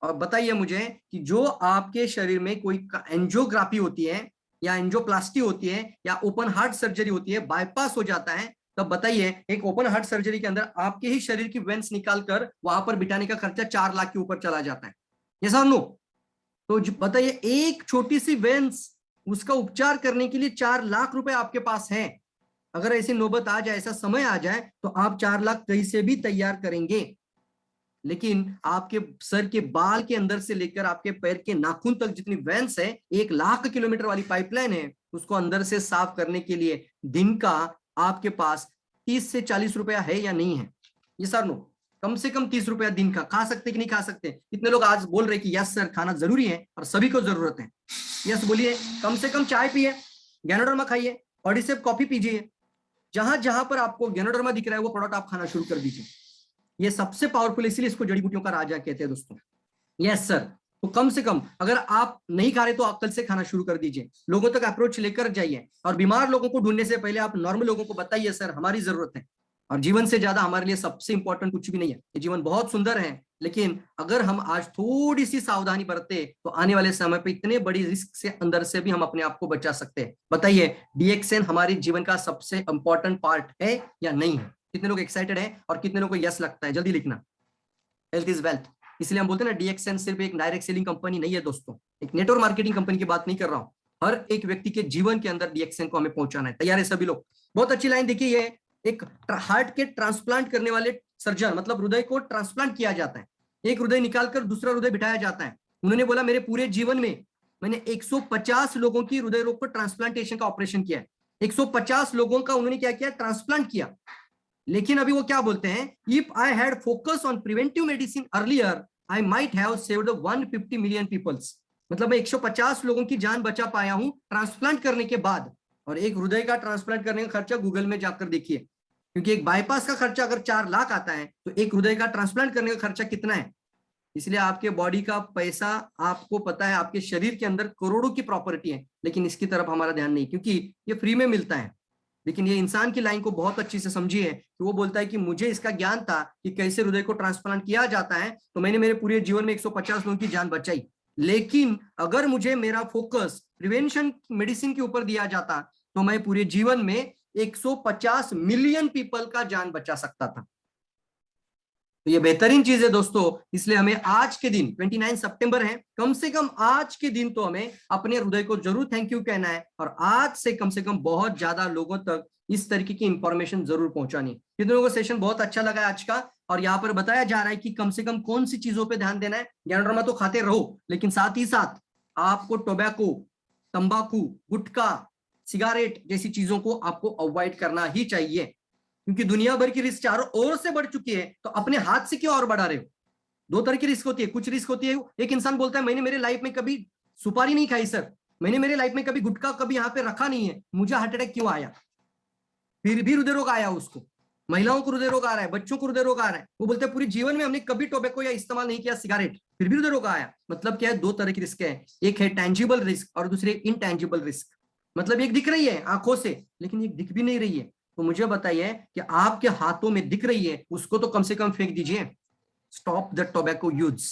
और बताइए मुझे कि जो आपके शरीर में कोई एंजियोग्राफी होती है या एंजियोप्लास्टी होती है या ओपन हार्ट सर्जरी होती है, बाईपास हो जाता है, तब बताइए एक ओपन हार्ट सर्जरी के अंदर आपके ही शरीर की वेंस निकालकर वहां पर बिठाने का खर्चा 4 लाख के ऊपर चला जाता है, यस और नो? तो बताइए एक छोटी सी वेंस उसका उपचार करने के लिए 4 लाख रुपए आपके पास है। अगर ऐसी नौबत आ जाए, ऐसा समय आ जाए तो आप 4 लाख कैसे भी तैयार करेंगे, लेकिन आपके सर के बाल के अंदर से लेकर आपके पैर के नाखून तक जितनी वेंस है, 1 लाख किलोमीटर वाली पाइपलाइन है, उसको अंदर से साफ करने के लिए दिन का आपके पास 30 से 40 रुपया है या नहीं है? ये सर नो, कम से कम 30 रुपया दिन का खा सकते कि नहीं खा सकते? कितने लोग आज बोल रहे कि यस सर खाना जरूरी है और सभी को जरूरत है? यस बोलिए। कम से कम चाय पिए, गैनोडर्मा खाइए, ऑडिसेप कॉफी पीजिए, जहां जहां पर आपको गैनोडर्मा दिख रहा है वो प्रोडक्ट आप खाना शुरू कर दीजिए। ये सबसे पावरफुल, इसलिए इसको जड़ी बूटियों का राजा कहते हैं दोस्तों। यस सर, तो कम से कम अगर आप नहीं खा रहे तो आप कल से खाना शुरू कर दीजिए, लोगों तक अप्रोच लेकर जाइए, और बीमार लोगों को ढूंढने से पहले आप नॉर्मल लोगों को बताइए सर हमारी जरूरत है। और जीवन से ज्यादा हमारे लिए सबसे इंपॉर्टेंट कुछ भी नहीं है। ये जीवन बहुत सुंदर है, लेकिन अगर हम आज थोड़ी सी सावधानी बरते तो आने वाले समय पे इतने बड़ी रिस्क से अंदर से भी हम अपने आप को बचा सकते हैं। बताइए डीएक्सएन हमारे जीवन का सबसे इंपॉर्टेंट पार्ट है या नहीं है? कितने लोग एक्साइटेड हैं और कितने लोगों को यस लगता है? जल्दी लिखना। हेल्थ इज वेल्थ, इसलिए हम बोलते हैं ना डीएक्सएन सिर्फ एक डायरेक्ट सेलिंग कंपनी नहीं है दोस्तों, एक नेटवर्क मार्केटिंग कंपनी की बात नहीं कर रहा हूं। हर एक व्यक्ति के जीवन के अंदर डीएक्सएन को हमें पहुंचाना है। तैयार है सभी लोग? बहुत अच्छी लाइन देखिए, ये एक हार्ट के ट्रांसप्लांट करने वाले सर्जन, मतलब हृदय को ट्रांसप्लांट किया जाता है, एक हृदय निकालकर दूसरा हृदय बिठाया जाता है। उन्होंने बोला मेरे पूरे जीवन में मैंने 150 लोगों की हृदय रोग पर ट्रांसप्लांटेशन का ऑपरेशन किया है। 150 लोगों का उन्होंने क्या किया? ट्रांसप्लांट किया। लेकिन अभी वो क्या बोलते हैं? If I had focus on preventive medicine earlier I might have saved 150 million peoples. मतलब मैं 150 लोगों की जान बचा पाया हूं ट्रांसप्लांट करने के बाद। और एक हृदय का ट्रांसप्लांट करने का खर्चा गूगल में जाकर देखिए, क्योंकि एक बाईपास का खर्चा अगर 4 लाख आता है तो एक हृदय का ट्रांसप्लांट करने का खर्चा कितना है? इसलिए आपके बॉडी का पैसा आपको पता है, आपके शरीर के अंदर करोड़ों की प्रॉपर्टी है, लेकिन इसकी तरफ हमारा ध्यान नहीं, क्योंकि ये फ्री में मिलता है। लेकिन ये इंसान की लाइन को बहुत अच्छी से समझिए कि वो बोलता है कि मुझे इसका ज्ञान था कि कैसे हृदय को ट्रांसप्लांट किया जाता है, तो मैंने मेरे पूरे जीवन में 150 लोगों की जान बचाई। लेकिन अगर मुझे मेरा फोकस प्रिवेंशन मेडिसिन के ऊपर दिया जाता तो मैं पूरे जीवन में 150 मिलियन पीपल का जान बचा सकता था। तो ये बेहतरीन चीज है दोस्तों, इसलिए हमें आज के दिन 29 सितंबर है, कम से कम आज के दिन तो हमें अपने हृदय को जरूर थैंक यू कहना है, और आज से कम बहुत ज्यादा लोगों तक इस तरीके की इंफॉर्मेशन जरूर पहुंचानी। कितने लोगों को सेशन बहुत अच्छा लगा आज का, और यहाँ पर बताया जा रहा है कि कम से कम कौन सी चीजों पर ध्यान देना है। गैनोडर्मा तो खाते रहो, लेकिन साथ ही साथ आपको टोबैको, तंबाकू, गुटखा, सिगारेट जैसी चीजों को आपको अवॉइड करना ही चाहिए, क्योंकि दुनिया भर की रिस्क चारों ओर से बढ़ चुकी है, तो अपने हाथ से क्यों और बढ़ा रहे हो? दो तरह की रिस्क होती है, कुछ रिस्क होती है, एक इंसान बोलता है मैंने मेरे लाइफ में कभी सुपारी नहीं खाई सर, मैंने मेरे लाइफ में कभी गुटखा कभी यहाँ पे रखा नहीं है, मुझे हार्ट अटैक क्यों आया? फिर भी हृदय रोग आया उसको। महिलाओं को हृदय रोग आ रहा है, बच्चों को हृदय रोग आ रहा है, वो बोलते हैं पूरी जीवन में हमने कभी टोबैको या इस्तेमाल नहीं किया सिगारेट, फिर भी हृदय रोग आया। मतलब क्या है? दो तरह की रिस्क है, एक है टैंजिबल रिस्क और दूसरे इनटैंजिबल रिस्क। मतलब एक दिख रही है आंखों से, लेकिन एक दिख भी नहीं रही है। तो मुझे बताइए कि आपके हाथों में दिख रही है, उसको तो कम से कम फेंक दीजिए। Stop the tobacco use,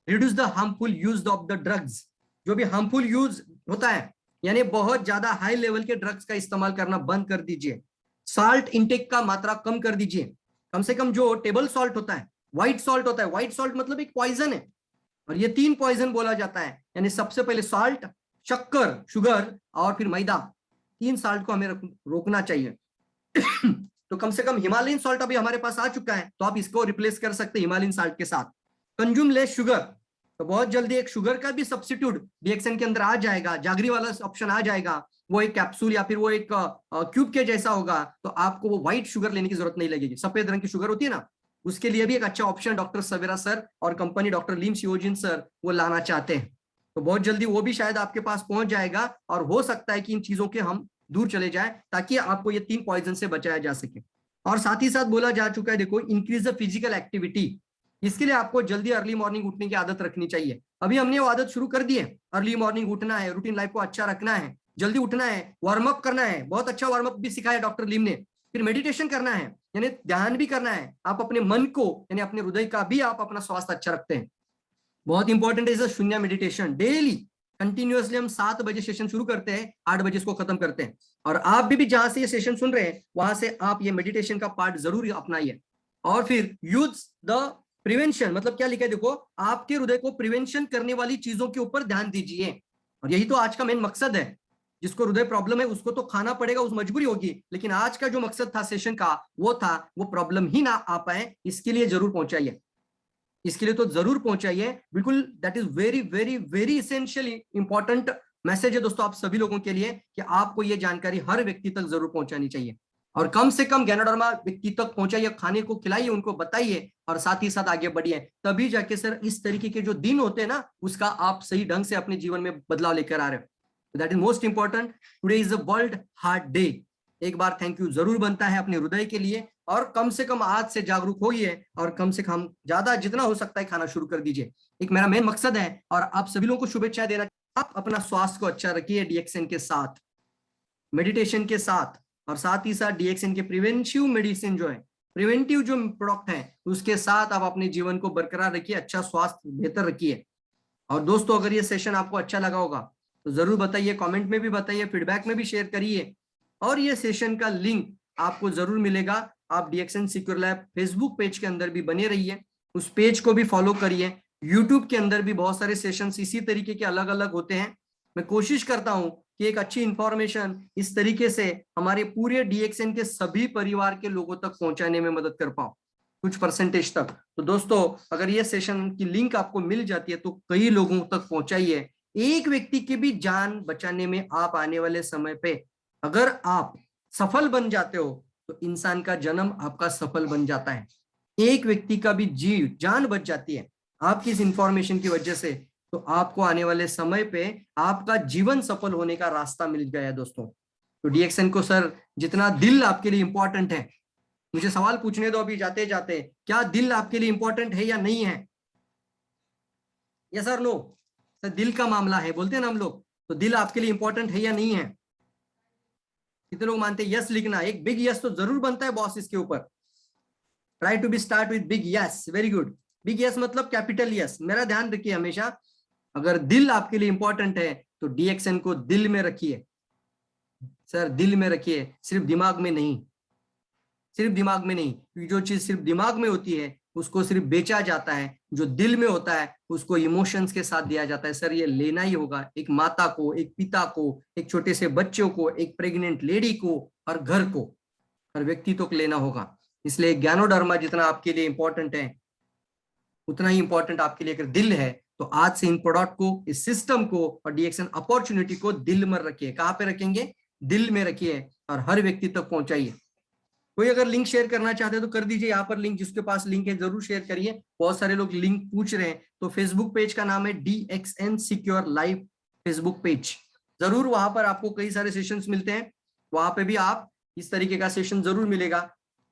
reduce the harmful use of the drugs. जो भी हार्मफुल यूज होता है, यानी बहुत ज्यादा हाई लेवल के ड्रग्स का इस्तेमाल करना बंद कर दीजिए। साल्ट इंटेक का मात्रा कम कर दीजिए। कम से कम जो टेबल सॉल्ट होता है, व्हाइट सॉल्ट होता है, व्हाइट सॉल्ट मतलब एक पॉइजन है, और ये 3 पॉइजन बोला जाता है। यानी सबसे पहले सॉल्ट, शक्कर, शुगर और फिर मैदा, 3 साल्ट को हमें रोकना चाहिए। तो कम से कम हिमालयन सॉल्ट अभी हमारे पास आ चुका है, तो आप इसको रिप्लेस कर सकते हैं हिमालयन सॉल्ट के साथ। कंज्यूम लेस शुगर, तो बहुत जल्दी एक शुगर का भी सब्स्टिट्यूट डीएक्सएन के अंदर आ जाएगा, जागरी वाला ऑप्शन आ जाएगा। वो एक कैप्सूल या फिर वो एक क्यूब के जैसा होगा, तो आपको वो व्हाइट शुगर लेने की जरूरत नहीं लगेगी। सफेद रंग की शुगर होती है ना, उसके लिए भी एक अच्छा ऑप्शन डॉक्टर सवेरा सर और कंपनी डॉक्टर लीम सियोजिन सर वो लाना चाहते हैं। तो बहुत जल्दी वो भी शायद आपके पास पहुंच जाएगा, और हो सकता है कि इन चीजों के हम दूर चले जाए, ताकि आपको ये 3 पॉइजन से बचाया जा सके। और साथ ही साथ बोला जा चुका है, देखो, इंक्रीज द फिजिकल एक्टिविटी। इसके लिए आपको जल्दी अर्ली मॉर्निंग उठने की आदत रखनी चाहिए। अभी हमने वो आदत शुरू कर दी है, अर्ली मॉर्निंग उठना है, रूटीन लाइफ को अच्छा रखना है, जल्दी उठना है, वार्म अप करना है, बहुत अच्छा वार्म अप भी सिखाया डॉक्टर लीम ने। फिर मेडिटेशन करना है, यानी ध्यान भी करना है। आप अपने मन को, यानी अपने हृदय का भी आप अपना स्वास्थ्य अच्छा रखते हैं। बहुत इंपॉर्टेंट है शून्य मेडिटेशन डेली कंटिन्यूअसली। हम 7 बजे सेशन शुरू करते हैं, 8 बजे इसको खत्म करते हैं। और आप भी जहां से ये सेशन सुन रहे हैं, वहां से आप ये मेडिटेशन का पार्ट जरूर अपनाइए। और फिर यूज द प्रिवेंशन, मतलब क्या लिखा है देखो, आपके हृदय को प्रिवेंशन करने वाली चीजों के ऊपर ध्यान दीजिए। और यही तो आज का मेन मकसद है। जिसको हृदय प्रॉब्लम है उसको तो खाना पड़ेगा, उस मजबूरी होगी, लेकिन आज का जो मकसद था सेशन का, वो था वो प्रॉब्लम ही ना आ पाए, इसके लिए जरूर पहुंचाइए। इसके लिए तो जरूर पहुंचाइए, बिल्कुल। That is very very very essential important message है दोस्तों आप सभी लोगों के लिए, कि आपको ये जानकारी हर व्यक्ति तक जरूर पहुंचानी चाहिए। और कम से कम गैनोडर्मा व्यक्ति तक पहुंचाइए, खाने को खिलाइए, उनको बताइए, और साथ ही साथ आगे बढ़िए। तभी जाके सर इस तरीके के जो दिन होते हैं ना, उसका आप सही ढंग से अपने जीवन में बदलाव लेकर आ रहे हो। That is most important. Today is the world heart day. एक बार थैंक यू जरूर बनता है अपने हृदय के लिए, और कम से कम आज से जागरूक होइए, और कम से कम ज्यादा जितना हो सकता है खाना शुरू कर दीजिए। एक मेरा मेन मकसद है, और आप सभी लोगों को शुभेच्छा देना, आप अपना स्वास्थ्य को अच्छा रखिए डीएक्सएन के साथ, मेडिटेशन के साथ, और साथ ही साथ डीएक्सएन के प्रिवेंटिव मेडिसिन जो है, प्रिवेंटिव जो प्रोडक्ट है, उसके साथ आप अपने जीवन को बरकरार रखिए, अच्छा स्वास्थ्य बेहतर रखिए। और दोस्तों अगर ये सेशन आपको अच्छा लगा होगा तो जरूर बताइए, कमेंट में भी बताइए, फीडबैक में भी शेयर करिए। और ये सेशन का लिंक आपको जरूर मिलेगा। आप DXN secure lab Facebook page के अंदर भी बने रहिए, उस पेज को भी फॉलो करिए। यूट्यूब के अंदर भी बहुत सारे सेशंस इसी तरीके के अलग अलग होते हैं। मैं कोशिश करता हूं कि एक अच्छी इंफॉर्मेशन इस तरीके से हमारे पूरे डीएक्सएन के सभी परिवार के लोगों तक पहुंचाने में मदद कर पाऊं, कुछ परसेंटेज तक। तो दोस्तों अगर ये सेशन की लिंक आपको मिल जाती है तो कई लोगों तक पहुंचाइए। एक व्यक्ति की भी जान बचाने में आप आने वाले समय पे अगर आप सफल बन जाते हो, तो इंसान का जन्म आपका सफल बन जाता है। एक व्यक्ति का भी जान बच जाती है आपकी इस इंफॉर्मेशन की वजह से, तो आपको आने वाले समय पे आपका जीवन सफल होने का रास्ता मिल गया है दोस्तों। तो डीएक्सएन को सर जितना दिल आपके लिए इंपॉर्टेंट है, मुझे सवाल पूछने दो अभी जाते जाते, क्या दिल आपके लिए इंपॉर्टेंट है या नहीं है? यस सर, नो सर, दिल का मामला है बोलते हैं ना हम लोग, तो दिल आपके लिए इंपॉर्टेंट है या नहीं है? कितने लोग मानते हैं? यस लिखना, एक बिग यस तो जरूर बनता है बॉस इसके ऊपर। Try to be start with big yes, very good. Big yes मतलब कैपिटल यस। मेरा ध्यान रखिए हमेशा, अगर दिल आपके लिए इंपॉर्टेंट है तो डीएक्सएन को दिल में रखिए सर, दिल में रखिए, सिर्फ दिमाग में नहीं, सिर्फ दिमाग में नहीं। क्योंकि जो चीज सिर्फ दिमाग में होती है उसको सिर्फ बेचा जाता है, जो दिल में होता है उसको इमोशंस के साथ दिया जाता है। सर ये लेना ही होगा, एक माता को, एक पिता को, एक छोटे से बच्चों को, एक प्रेग्नेंट लेडी को, और घर को, हर व्यक्ति को लेना होगा। इसलिए ज्ञानोडर्मा जितना आपके लिए इंपॉर्टेंट है, उतना ही इंपॉर्टेंट आपके लिए अगर दिल है, तो आज से इन प्रोडक्ट को, इस सिस्टम को और डीएक्सएन अपॉर्चुनिटी को दिल में रखिए। कहां पे रखेंगे? दिल में रखिए और हर व्यक्ति तक पहुंचाइए। कोई अगर लिंक शेयर करना चाहते हैं तो कर दीजिए, यहाँ पर लिंक, जिसके पास लिंक है जरूर शेयर करिए। बहुत सारे लोग लिंक पूछ रहे हैं। तो फेसबुक पेज का नाम है DXN secure live Facebook page. जरूर वहां पर आपको कई सारे सेशंस मिलते हैं, वहां पे भी आप इस तरीके का सेशन जरूर मिलेगा।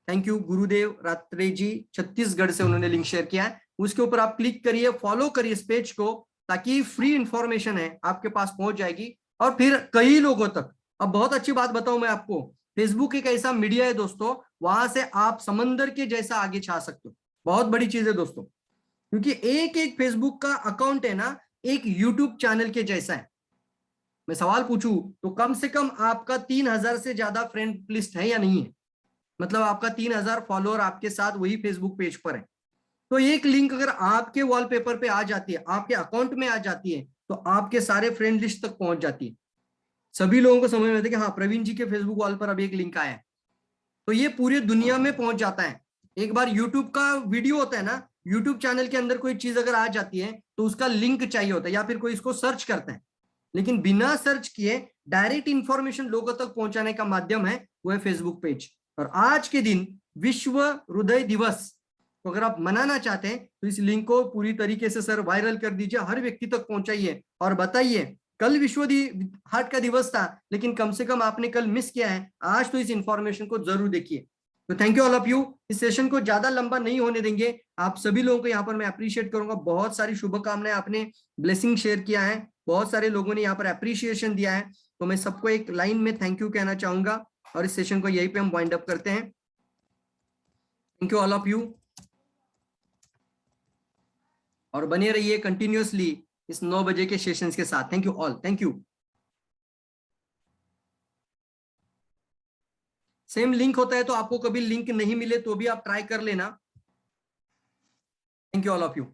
थैंक यू गुरुदेव रात्रे जी, छत्तीसगढ़ से उन्होंने लिंक शेयर किया है। उसके ऊपर आप क्लिक करिए, फॉलो करिए इस पेज को, ताकि फ्री इंफॉर्मेशन है आपके पास पहुंच जाएगी और फिर कई लोगों तक। अब बहुत अच्छी बात बताऊं मैं आपको, फेसबुक एक ऐसा मीडिया है दोस्तों, वहां से आप समंदर के जैसा आगे छा सकते हो। बहुत बड़ी चीज है दोस्तों, क्योंकि एक एक फेसबुक का अकाउंट है ना, एक यूट्यूब चैनल के जैसा है। मैं सवाल पूछूं तो कम से कम आपका 3000 से ज्यादा फ्रेंड लिस्ट है या नहीं है? मतलब आपका 3000 फॉलोअर आपके साथ वही फेसबुक पेज पर है। तो एक लिंक अगर आपके वॉलपेपर पे आ जाती है, आपके अकाउंट में आ जाती है, तो आपके सारे फ्रेंड लिस्ट तक पहुंच जाती है। सभी लोगों को समझ में आता है कि हाँ, प्रवीण जी के फेसबुक वॉल पर अभी एक लिंक आया है, तो ये पूरी दुनिया में पहुंच जाता है। एक बार यूट्यूब का वीडियो होता है ना, यूट्यूब चैनल के अंदर कोई चीज अगर आ जाती है तो उसका लिंक चाहिए होता है, या फिर कोई इसको सर्च करता है, लेकिन बिना सर्च किए डायरेक्ट इंफॉर्मेशन लोगों तक पहुंचाने का माध्यम है वो है फेसबुक पेज। और आज के दिन विश्व हृदय दिवस, तो अगर आप मनाना चाहते हैं तो इस लिंक को पूरी तरीके से सर वायरल कर दीजिए, हर व्यक्ति तक पहुंचाइए और बताइए कल विश्व हार्ट का दिवस था, लेकिन कम से कम आपने कल मिस किया है, आज तो इस इंफॉर्मेशन को जरूर देखिए। तो thank you all of you. इस सेशन को ज्यादा लंबा नहीं होने देंगे। आप सभी लोगों को यहाँ पर मैं अप्रिशिएट करूंगा, बहुत सारी शुभकामनाएं, आपने ब्लेसिंग शेयर किया है, बहुत सारे लोगों ने यहाँ पर अप्रिशिएशन दिया है, तो मैं सबको एक लाइन में थैंक यू कहना चाहूंगा और इस सेशन को यहीं पे हम वाइंड अप करते हैं। Thank you all of you, और बने रहिए कंटिन्यूअसली इस 9 बजे के सेशंस के साथ। Thank you all, thank you. Same link होता है, तो आपको कभी लिंक नहीं मिले तो भी आप ट्राई कर लेना। Thank you all of you.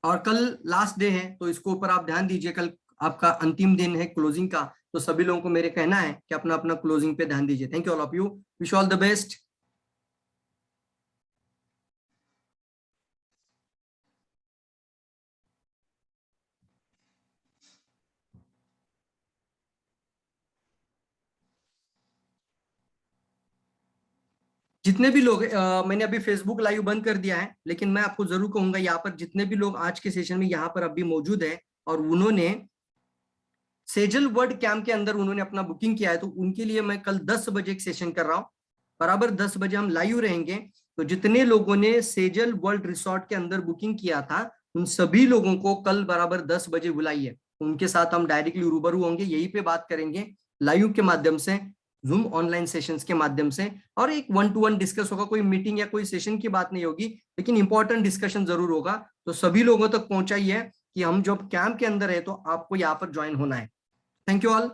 और कल लास्ट डे है, तो इसको ऊपर आप ध्यान दीजिए, कल आपका अंतिम दिन है क्लोजिंग का, तो सभी लोगों को मेरे कहना है कि अपना अपना क्लोजिंग पे ध्यान दीजिए। Thank you all of you, wish all the best. जितने भी लोग मैंने अभी फेसबुक लाइव बंद कर दिया है, लेकिन मैं आपको जरूर कहूंगा यहाँ पर जितने भी लोग आज के सेशन में यहाँ पर अभी मौजूद है और उन्होंने सेजल वर्ल्ड कैंप के अंदर उन्होंने अपना बुकिंग किया है, तो उनके लिए मैं कल 10 बजे एक सेशन कर रहा हूँ, बराबर 10 बजे हम लाइव रहेंगे। तो जितने लोगों ने सेजल वर्ल्ड रिसोर्ट के अंदर बुकिंग किया था, उन सभी लोगों को कल बराबर 10 बजे बुलाइए। उनके साथ हम डायरेक्टली रूबरू होंगे, यहीं पे बात करेंगे लाइव के माध्यम से, जूम ऑनलाइन सेशंस के माध्यम से, और एक 1-to-1 डिस्कस होगा। कोई मीटिंग या कोई सेशन की बात नहीं होगी, लेकिन इंपॉर्टेंट डिस्कशन जरूर होगा। तो सभी लोगों तक पहुंचाइए कि हम जब कैंप के अंदर है तो आपको यहाँ पर ज्वाइन होना है। Thank you all.